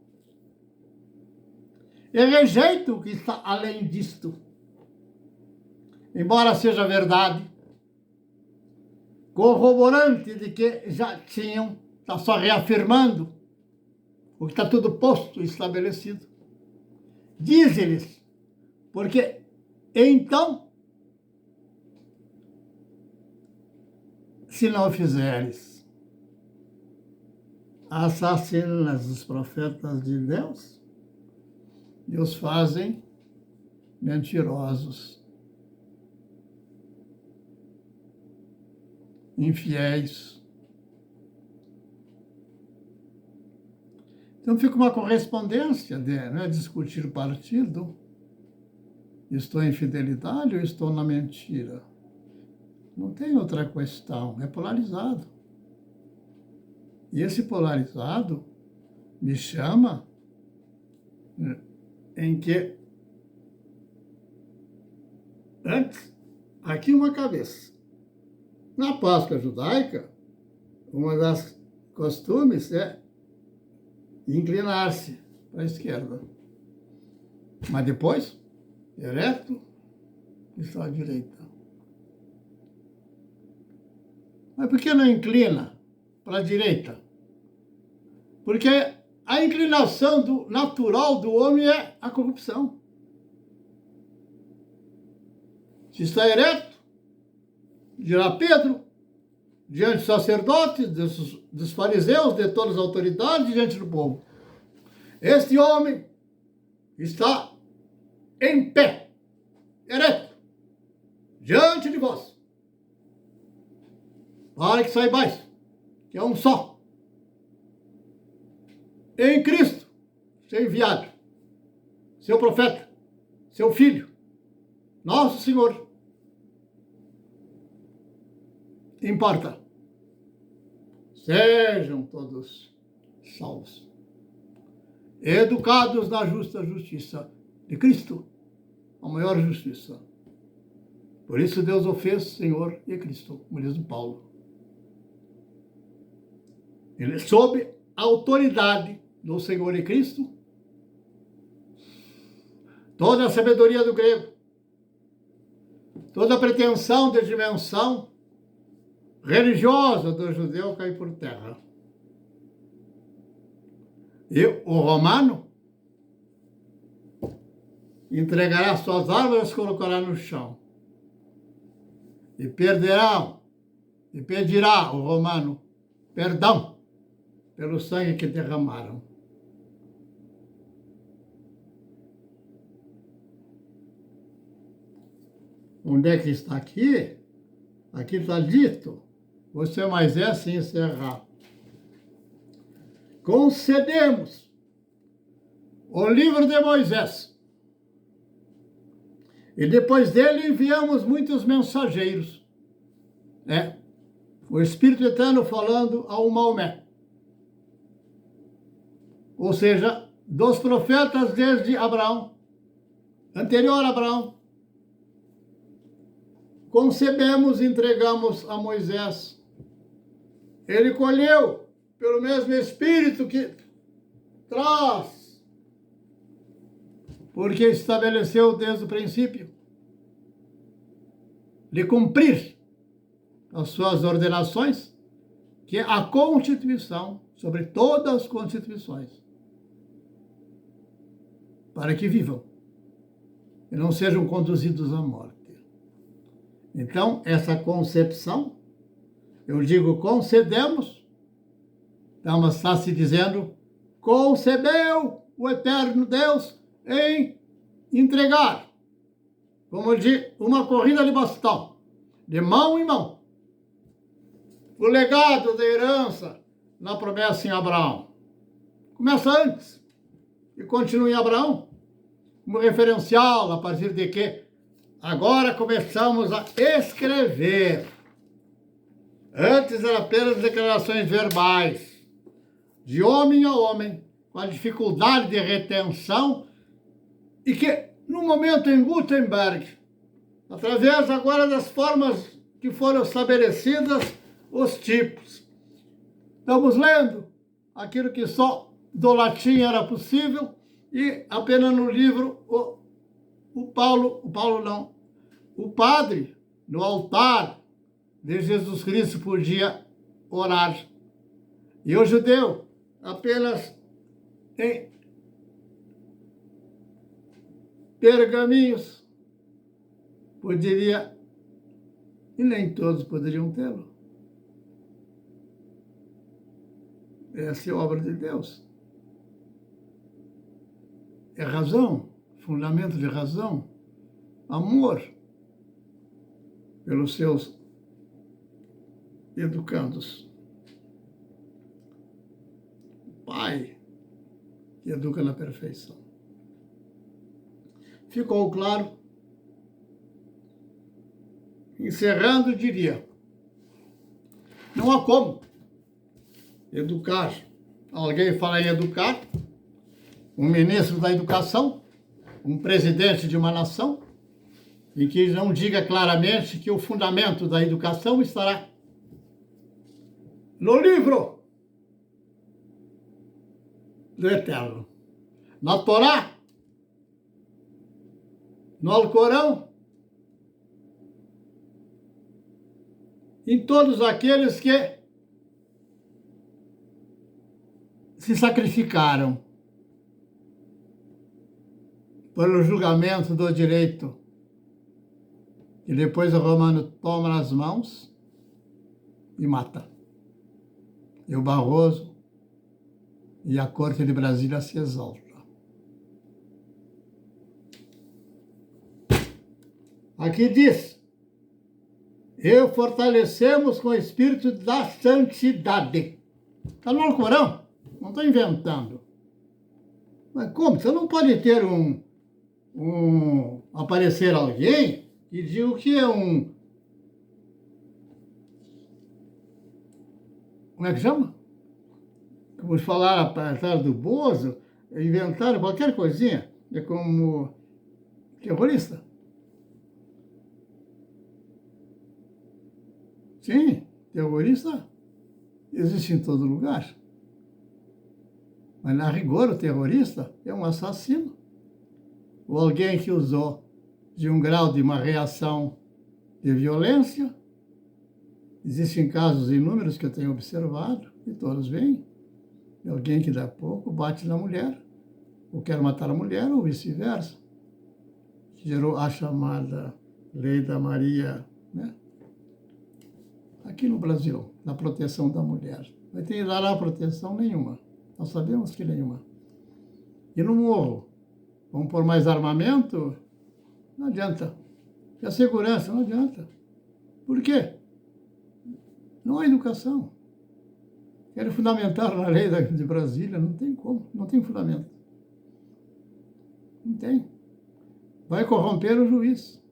E rejeito o que está além disto. Embora seja verdade, corroborante de que já tinham, está só reafirmando o que está tudo posto e estabelecido. Diz-lhes, porque então, se não fizeres, assassinas os profetas de Deus e os fazem mentirosos, infiéis. Então fica uma correspondência de discutir o partido. Estou em fidelidade ou estou na mentira? Não tem outra questão, é polarizado. E esse polarizado me chama em que antes, aqui uma cabeça. Na Páscoa judaica, uma das costumes é inclinar-se para a esquerda. Mas depois, ereto, está à direita. Mas por que não inclina para a direita? Porque a inclinação natural do homem é a corrupção. Se está ereto, dirá Pedro, diante dos sacerdotes, dos fariseus, de todas as autoridades, diante do povo. Este homem está em pé, ereto, diante de vós. Para que saibais que é um só. Em Cristo, seu enviado, seu profeta, seu Filho, nosso Senhor. Importa. Sejam todos salvos. Educados na justa justiça de Cristo, a maior justiça. Por isso Deus o fez Senhor e Cristo, como diz o Paulo. Ele sob a autoridade do Senhor e Cristo, toda a sabedoria do grego, toda a pretensão de dimensão religiosa do judeu cai por terra. E o romano entregará suas armas e colocará no chão. E perderá, e pedirá o romano perdão pelo sangue que derramaram. Onde é que está aqui? Aqui está dito. Você mais é assim encerrar. Concedemos o livro de Moisés. E depois dele enviamos muitos mensageiros. O Espírito Eterno falando ao Maomé. Ou seja, dos profetas desde Abraão, anterior a Abraão, concebemos e entregamos a Moisés. Ele colheu pelo mesmo Espírito que traz, porque estabeleceu desde o princípio de cumprir as suas ordenações, que é a Constituição sobre todas as constituições, para que vivam e não sejam conduzidos à morte. Então, essa concepção, eu digo concedemos, então está se dizendo, concebeu o eterno Deus em entregar, como de uma corrida de bastão, de mão em mão, o legado da herança na promessa em Abraão. Começa antes e continua em Abraão, como referencial, a partir de que agora começamos a escrever. Antes eram apenas declarações verbais, de homem a homem, com a dificuldade de retenção, e que, no momento em Gutenberg, através agora das formas que foram estabelecidas, os tipos. Estamos lendo aquilo que só do latim era possível, e apenas no livro o padre, no altar de Jesus Cristo, podia orar. E o judeu, apenas em pergaminhos, poderia, e nem todos poderiam tê-lo. Essa é a obra de Deus. É razão, fundamento de razão, amor pelos seus educandos. Pai que educa na perfeição. Ficou claro? Encerrando, diria, não há como educar. Alguém fala em educar, um ministro da educação, um presidente de uma nação, em que não diga claramente que o fundamento da educação estará no livro do Eterno, na Torá, no Alcorão, em todos aqueles que se sacrificaram pelo julgamento do direito, e depois o Romano toma nas mãos e mata. E o Barroso e a Corte de Brasília se exaltam. Aqui diz, e fortalecemos com o espírito da santidade. Está no Alcorão, não estou inventando. Mas como? Você não pode ter aparecer alguém e dizer o que é como é que chama? Vamos falar atrás do Bozo, inventaram qualquer coisinha, é como terrorista. Sim, terrorista existe em todo lugar. Mas, na rigor, o terrorista é um assassino. Ou alguém que usou de um grau de uma reação de violência. Existem casos inúmeros que eu tenho observado, e todos veem. De alguém que, daqui a pouco, bate na mulher, ou quer matar a mulher, ou vice-versa. Gerou a chamada Lei da Maria, né? Aqui no Brasil, na proteção da mulher. Não tem lá proteção nenhuma. Nós sabemos que nenhuma. E no morro, vamos pôr mais armamento? Não adianta. E a segurança? Não adianta. Por quê? Não há educação. Querem fundamentar na lei de Brasília, não tem como, não tem fundamento. Não tem. Vai corromper o juiz.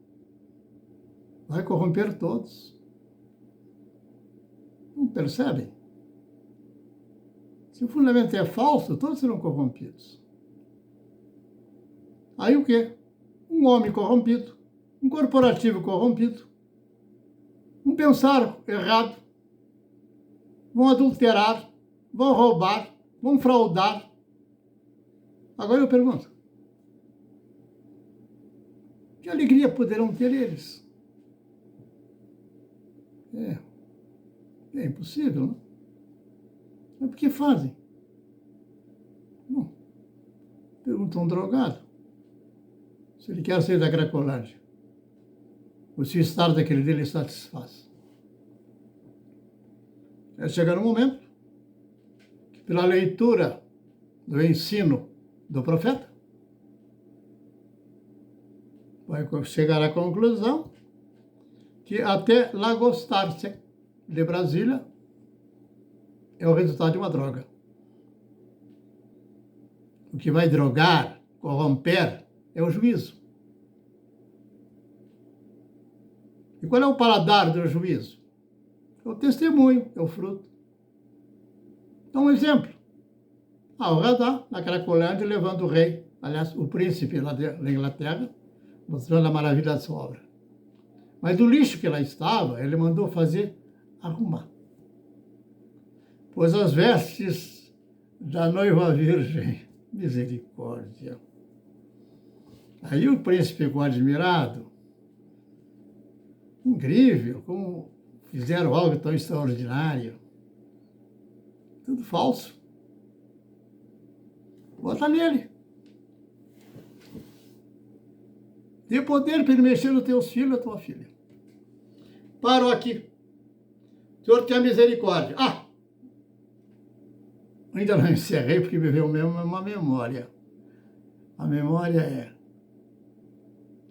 Vai corromper todos. Não percebem? Se o fundamento é falso, todos serão corrompidos. Aí o quê? Um homem corrompido, um corporativo corrompido, um pensar errado, vão adulterar, vão roubar, vão fraudar. Agora eu pergunto, que alegria poderão ter eles? É impossível, não? Mas por que fazem? Bom, pergunta um drogado se ele quer sair da Cracolândia, ou se o estado daquele dele satisfaz. Vai chegar um momento que, pela leitura do ensino do profeta, vai chegar à conclusão que até Lagostarce de Brasília é o resultado de uma droga. O que vai drogar, corromper, é o juízo. E qual é o paladar do juízo? É o testemunho, é o fruto. Então, um exemplo. O Radá, na Cracolândia, levando o rei, aliás, o príncipe lá da Inglaterra, mostrando a maravilha da sua obra. Mas do lixo que lá estava, ele mandou fazer arrumar. Pois as vestes da noiva virgem, misericórdia. Aí o príncipe ficou admirado. Incrível, como fizeram algo tão extraordinário. Tudo falso. Bota nele. Dê poder para ele mexer nos teus filhos e na tua filha. Parou aqui. O Senhor tenha misericórdia. Ainda não encerrei porque me veio mesmo uma memória. A memória é...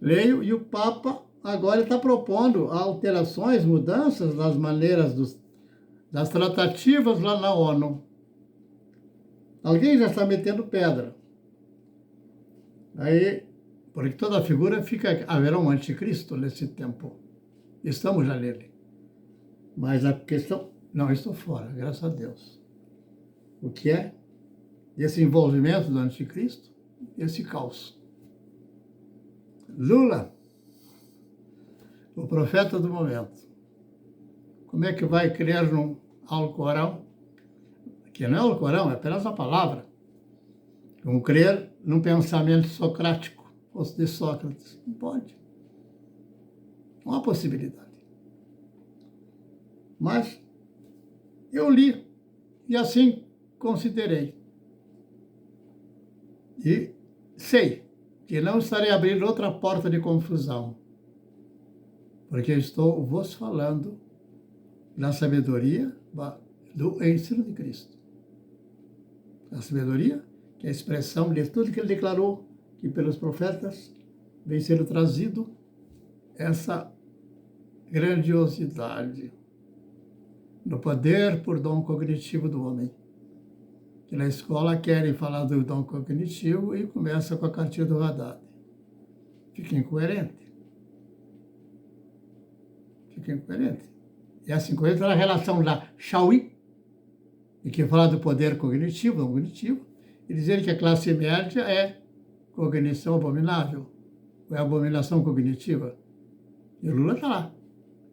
Leio e o Papa agora está propondo alterações, mudanças nas maneiras das tratativas lá na ONU. Alguém já está metendo pedra. Aí, porque toda figura haverá um anticristo nesse tempo. Estamos já nele. Mas a questão... Não, eu estou fora, graças a Deus. O que é esse envolvimento do anticristo? Esse caos. Lula, o profeta do momento. Como é que vai crer num Alcorão? Que não é Alcorão, é apenas a palavra. Como crer num pensamento socrático, fosse de Sócrates. Não pode. Não há possibilidade. Mas eu li e assim considerei. E sei que não estarei abrindo outra porta de confusão, porque estou vos falando da sabedoria do ensino de Cristo. A sabedoria, que é a expressão de tudo que ele declarou, que pelos profetas vem sendo trazido essa grandiosidade no poder por dom cognitivo do homem. Que na escola querem falar do dom cognitivo e começa com a cartilha do Haddad. Fica incoerente. Fica incoerente. E essa incoerência é a relação da Chauí, e que fala do poder cognitivo, não cognitivo, e dizer que a classe média é cognição abominável, ou é abominação cognitiva. E o Lula está lá,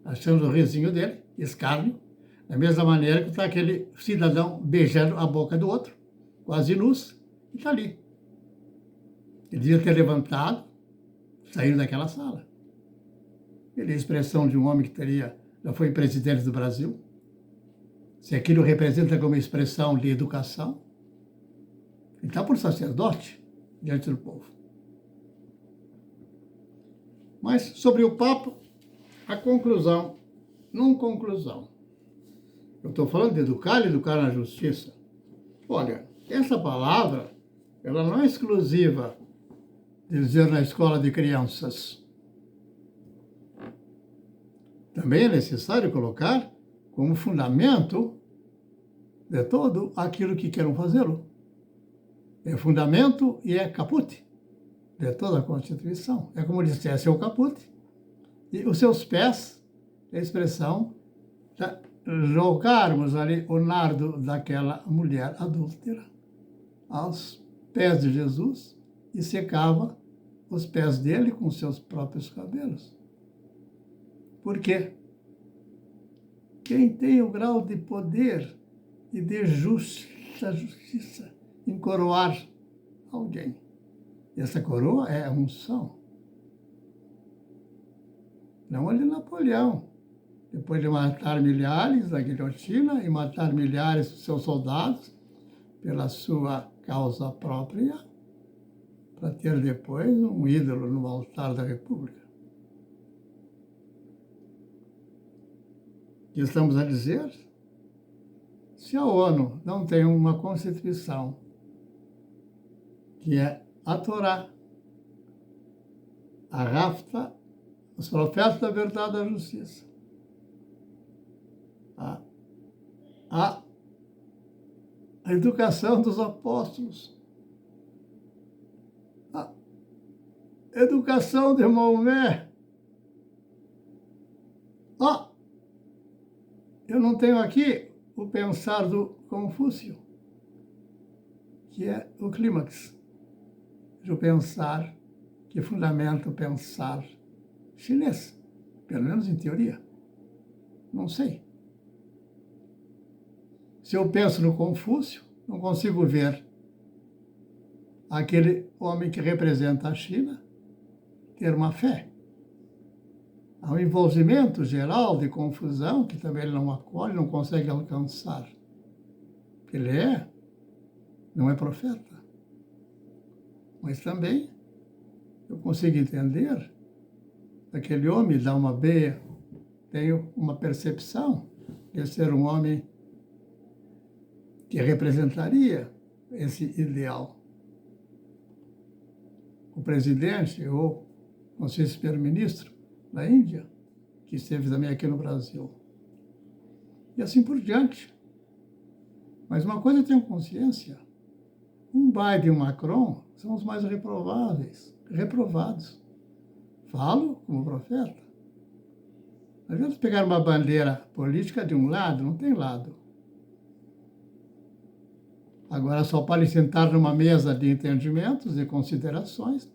achando o risinho dele, escárnio, da mesma maneira que está aquele cidadão beijando a boca do outro, quase nus, e está ali. Ele devia ter levantado, saído daquela sala. Ele é a expressão de um homem que já foi presidente do Brasil. Se aquilo representa como expressão de educação, ele está por sacerdote diante do povo. Mas sobre o Papa, a conclusão, não conclusão. Eu estou falando de educar e educar na justiça. Olha, essa palavra, ela não é exclusiva de dizer na escola de crianças. Também é necessário colocar como fundamento de todo aquilo que queiram fazê-lo. É fundamento e é caput lê toda a Constituição. É como dissesse o caput, e os seus pés, a expressão, jogarmos ali o nardo daquela mulher adúltera aos pés de Jesus e secava os pés dele com seus próprios cabelos. Por quê? Quem tem o grau de poder e de justiça em coroar alguém. Essa coroa é a unção. Não a de Napoleão. Depois de matar milhares na guilhotina e matar milhares de seus soldados pela sua causa própria, para ter depois um ídolo no altar da República. O que estamos a dizer? Se a ONU não tem uma Constituição, que é a Torá, a Rafta, os profetas da verdade e da justiça, a educação dos apóstolos, a educação de Maomé. Eu não tenho aqui o pensar do Confúcio, que é o clímax do pensar que fundamenta o pensar chinês, pelo menos em teoria. Não sei. Se eu penso no Confúcio, não consigo ver aquele homem que representa a China ter uma fé. Há um envolvimento geral de confusão que também ele não acolhe, não consegue alcançar. Ele não é profeta. Mas também eu consigo entender aquele homem dá uma beia, tenho uma percepção de ser um homem que representaria esse ideal. O presidente ou não sei se primeiro-ministro da Índia, que esteve também aqui no Brasil. E assim por diante. Mas uma coisa eu tenho consciência, um Biden e um Macron são os mais reprovados. Falo como profeta. Às vezes pegar uma bandeira política de um lado, não tem lado. Agora só pode sentar numa mesa de entendimentos e considerações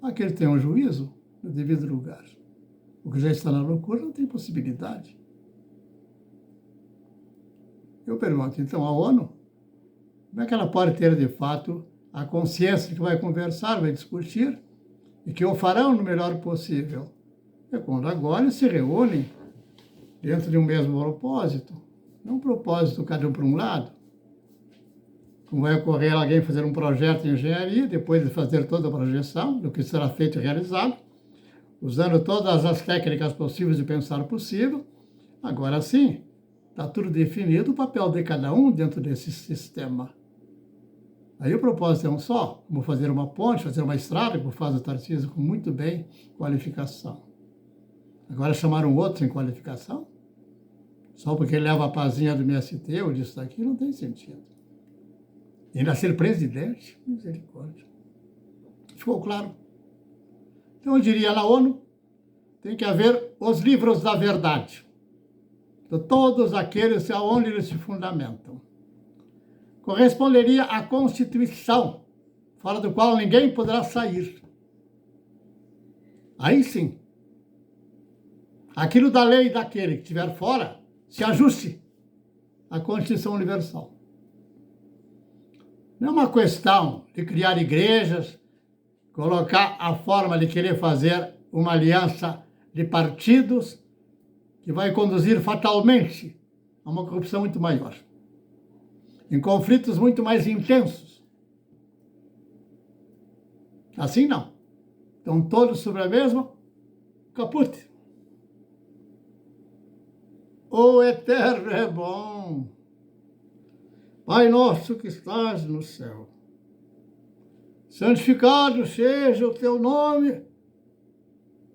aquele tem um juízo no devido lugar. O que já está na loucura não tem possibilidade. Eu pergunto, então, a ONU, como é que ela pode ter, de fato, a consciência que vai conversar, vai discutir, e que o farão no melhor possível? É quando agora se reúnem dentro de um mesmo propósito. Não um propósito cada um para um lado. Como vai ocorrer alguém fazer um projeto de engenharia, depois de fazer toda a projeção do que será feito e realizado, usando todas as técnicas possíveis de pensar possível. Agora sim, está tudo definido o papel de cada um dentro desse sistema. Aí o propósito é um só, como fazer uma ponte, fazer uma estrada, como faz o Tarcísio com muito bem qualificação. Agora chamar um outro sem qualificação? Só porque ele leva a pazinha do MST ou disso daqui, não tem sentido. E ainda ser presidente, misericórdia. Ficou claro? Então, eu diria, na ONU, tem que haver os livros da verdade, de todos aqueles aonde eles se fundamentam. Corresponderia à Constituição, fora do qual ninguém poderá sair. Aí sim, aquilo da lei daquele que estiver fora, se ajuste à Constituição Universal. Não é uma questão de criar igrejas, colocar a forma de querer fazer uma aliança de partidos que vai conduzir fatalmente a uma corrupção muito maior, em conflitos muito mais intensos. Assim não. Estão todos sobre a mesma caput. O Eterno é bom. Pai nosso que estás no céu, santificado seja o teu nome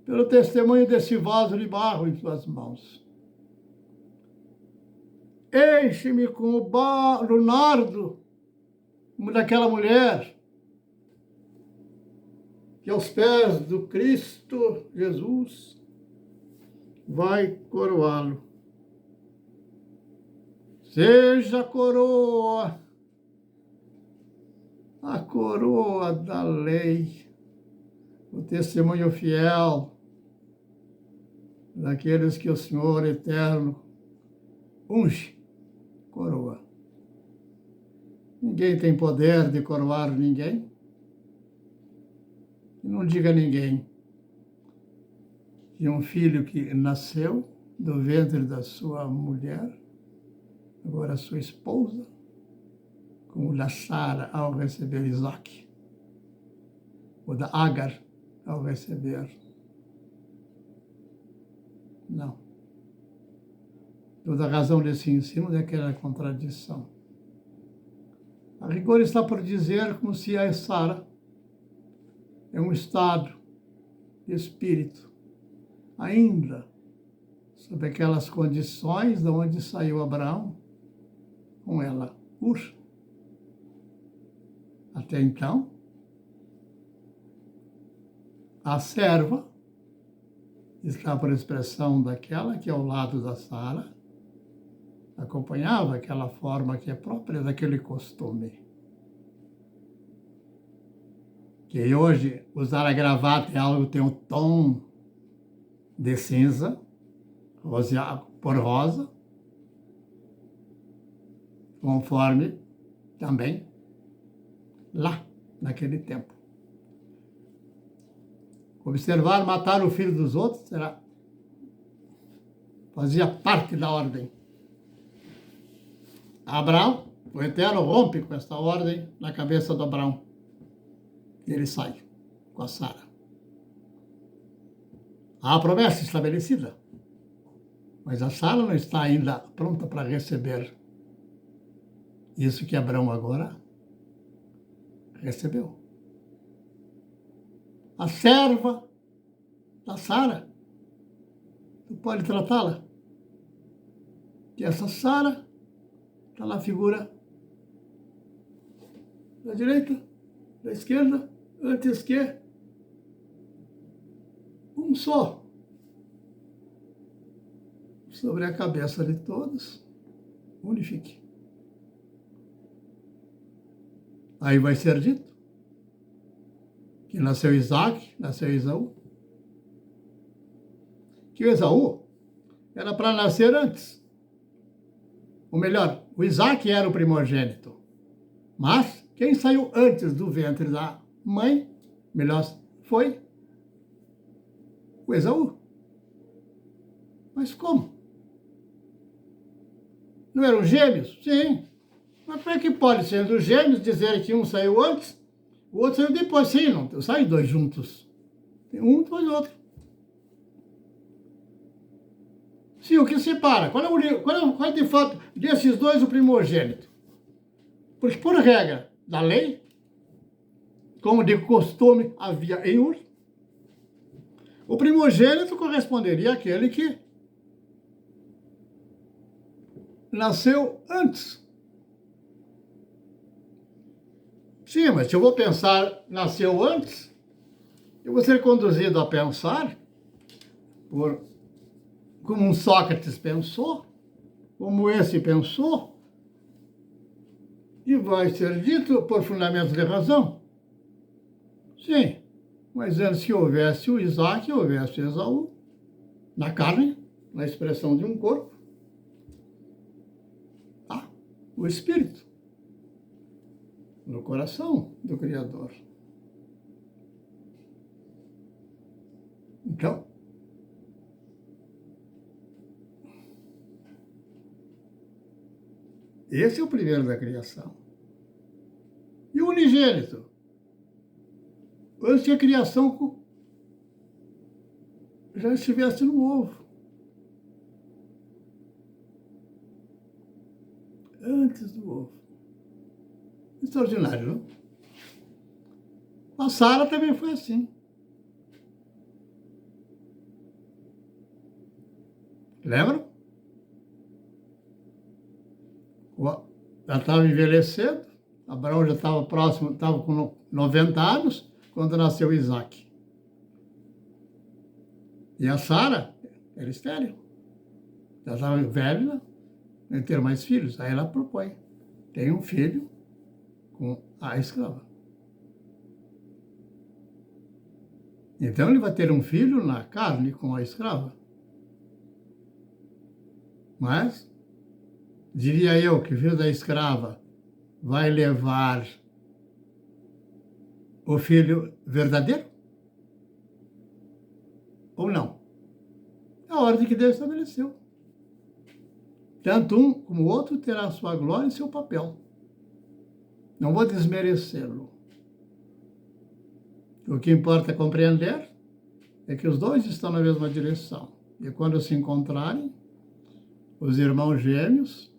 pelo testemunho desse vaso de barro em tuas mãos. Enche-me com o nardo, como daquela mulher que aos pés do Cristo Jesus vai coroá-lo. Seja a coroa da lei, o testemunho fiel daqueles que o Senhor eterno unge, coroa. Ninguém tem poder de coroar ninguém. E não diga a ninguém que um filho que nasceu do ventre da sua mulher, agora sua esposa, como da Sara ao receber Isaac, ou da Agar ao receber. Não. Toda a razão desse ensino é aquela contradição. A rigor está por dizer como se a Sara é um estado de espírito, ainda sob aquelas condições de onde saiu Abraão com ela, Ur. Até então, a serva está por expressão daquela que ao lado da Sara acompanhava aquela forma que é própria daquele costume. Que hoje usar a gravata é algo que tem um tom de cinza, por rosa, conforme também lá, naquele tempo. Observar, matar o filho dos outros fazia parte da ordem. Abraão, o Eterno rompe com esta ordem na cabeça do Abraão. E ele sai com a Sara. Há a promessa estabelecida, mas a Sara não está ainda pronta para receber isso que Abraão agora recebeu. A serva da Sara, tu pode tratá-la, que essa Sara está na figura da direita, da esquerda, antes que um só sobre a cabeça de todos, unifique. Aí vai ser dito que nasceu Isaac, nasceu Esaú, que o Esaú era para nascer antes. Ou melhor, o Isaac era o primogênito, mas quem saiu antes do ventre da mãe, melhor, foi o Esaú. Mas como? Não eram gêmeos? Sim. Mas como é que pode, sendo gêmeos, dizer que um saiu antes, o outro saiu depois? Sim, não saem dois juntos. Tem um, depois outro. Sim, o que separa? Qual é de fato desses dois o primogênito? Porque, por regra da lei, como de costume havia em Ur, o primogênito corresponderia àquele que nasceu antes. Sim, mas se eu vou pensar, nasceu antes, eu vou ser conduzido a pensar, como um Sócrates pensou, como esse pensou, e vai ser dito por fundamento de razão. Sim, mas antes que houvesse o Isaac, houvesse o Esaú, na carne, na expressão de um corpo, o Espírito, no coração do Criador. Então, esse é o primeiro da criação. E o unigênito? Antes que a criação já estivesse no ovo. Antes do ovo. Extraordinário, não? A Sara também foi assim. Lembram? Já estava envelhecendo, Abraão já estava próximo, estava com 90 anos, quando nasceu Isaac. E a Sara era estéril. Ela estava velha, não ia ter mais filhos. Aí ela propõe, tem um filho com a escrava. Então ele vai ter um filho na carne com a escrava. Mas, diria eu que o filho da escrava vai levar o filho verdadeiro? Ou não? É a ordem que Deus estabeleceu. Tanto um como o outro terá sua glória e seu papel. Não vou desmerecê-lo. O que importa é compreender é que os dois estão na mesma direção. E quando se encontrarem, os irmãos gêmeos,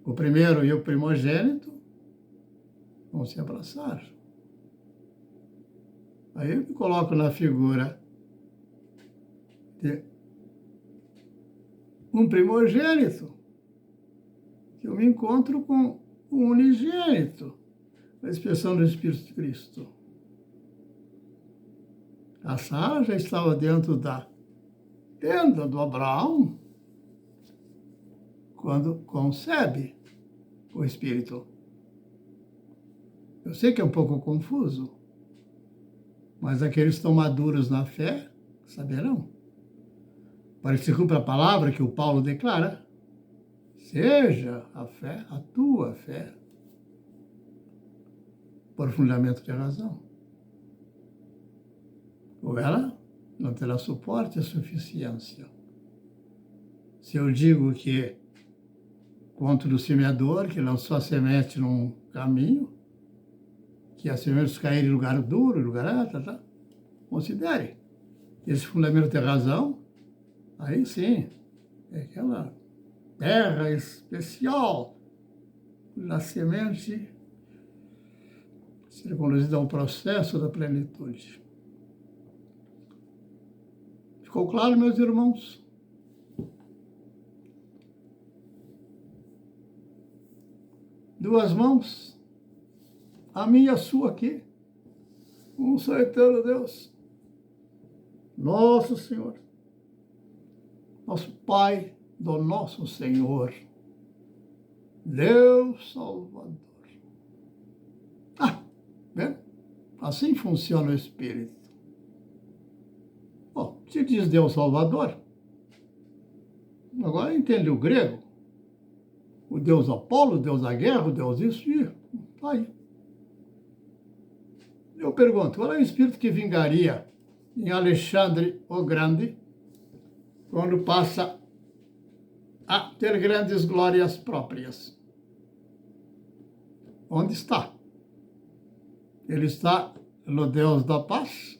o primeiro e o primogênito, vão se abraçar. Aí eu me coloco na figura de um primogênito, que eu me encontro com um unigênito, a expressão do Espírito de Cristo. A Sara já estava dentro da tenda do Abraão quando concebe o Espírito. Eu sei que é um pouco confuso, mas aqueles que estão maduros na fé saberão. Para que se cumpra a palavra que o Paulo declara, seja a fé, a tua fé, por fundamento de razão. Ou ela não terá suporte e suficiência. Se eu digo que conto do semeador, que lançou a semente num caminho, que as sementes caírem em lugar duro, em lugar alto, considere. Esse fundamento de razão, aí sim, é aquela terra especial da semente ser conduzida ao processo da plenitude. Ficou claro, meus irmãos? Duas mãos, a minha e a sua aqui. Um só eterno Deus, nosso Senhor, nosso Pai do nosso Senhor, Deus Salvador. Vendo? Assim funciona o Espírito. Bom, se diz Deus Salvador, agora entende o grego, o Deus Apolo, o Deus da guerra, o Deus isso, e tá aí. Eu pergunto, qual é o Espírito que vingaria em Alexandre o Grande quando passa a ter grandes glórias próprias? Onde está? Ele está no Deus da paz?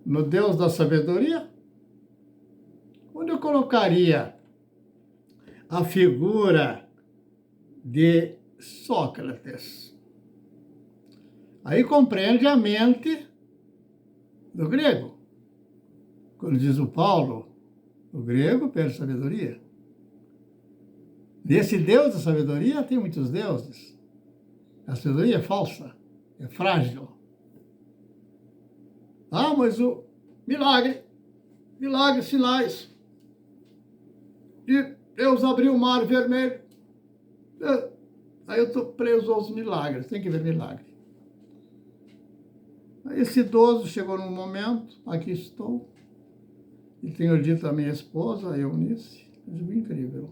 No Deus da sabedoria? Onde eu colocaria a figura de Sócrates? Aí compreende a mente do grego. Quando diz o Paulo, o grego perde sabedoria. Nesse Deus da sabedoria tem muitos deuses. A sabedoria é falsa, é frágil. Ah, mas o milagre, sinais. E Deus abriu o mar vermelho. Aí eu estou preso aos milagres, tem que ver milagre. Esse idoso chegou num momento, aqui estou, e tenho dito à minha esposa, a Eunice, eu digo, incrível.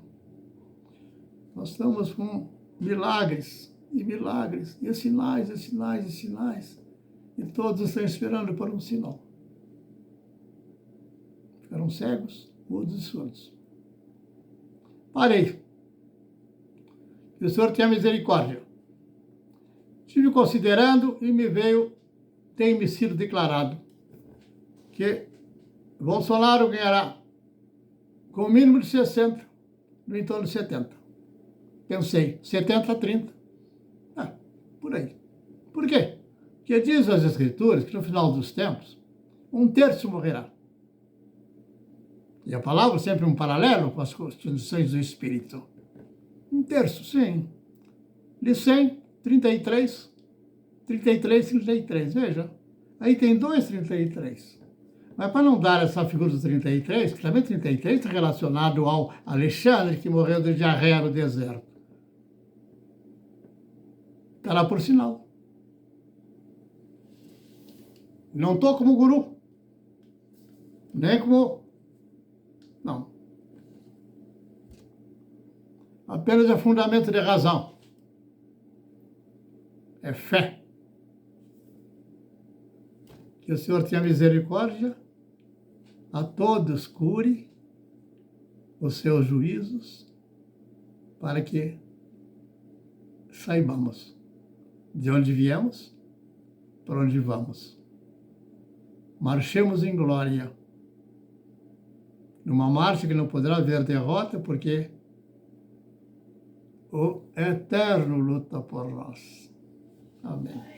Nós estamos com milagres, e sinais, e sinais, e sinais, e todos estão esperando por um sinal. Ficaram cegos, mudos e surdos. Parei. Que o Senhor tenha misericórdia. Estive considerando e tem-me sido declarado que Bolsonaro ganhará com o mínimo de 60, no entorno de 70. Pensei, 70 a 30. Por aí. Por quê? Porque diz as Escrituras que no final dos tempos, 1/3 morrerá. E a palavra sempre um paralelo com as constituições do Espírito. 1/3, sim. De 100, 33 33, 33, veja. Aí tem dois 33. Mas para não dar essa figura dos 33, que também 33 está relacionado ao Alexandre, que morreu de diarreia no deserto. Está lá por sinal. Não estou como guru. Nem como... Não. Apenas é fundamento de razão. É fé. Que o Senhor tenha misericórdia, a todos cure os seus juízos, para que saibamos de onde viemos, para onde vamos. Marchemos em glória, numa marcha que não poderá haver derrota, porque o Eterno luta por nós. Amém.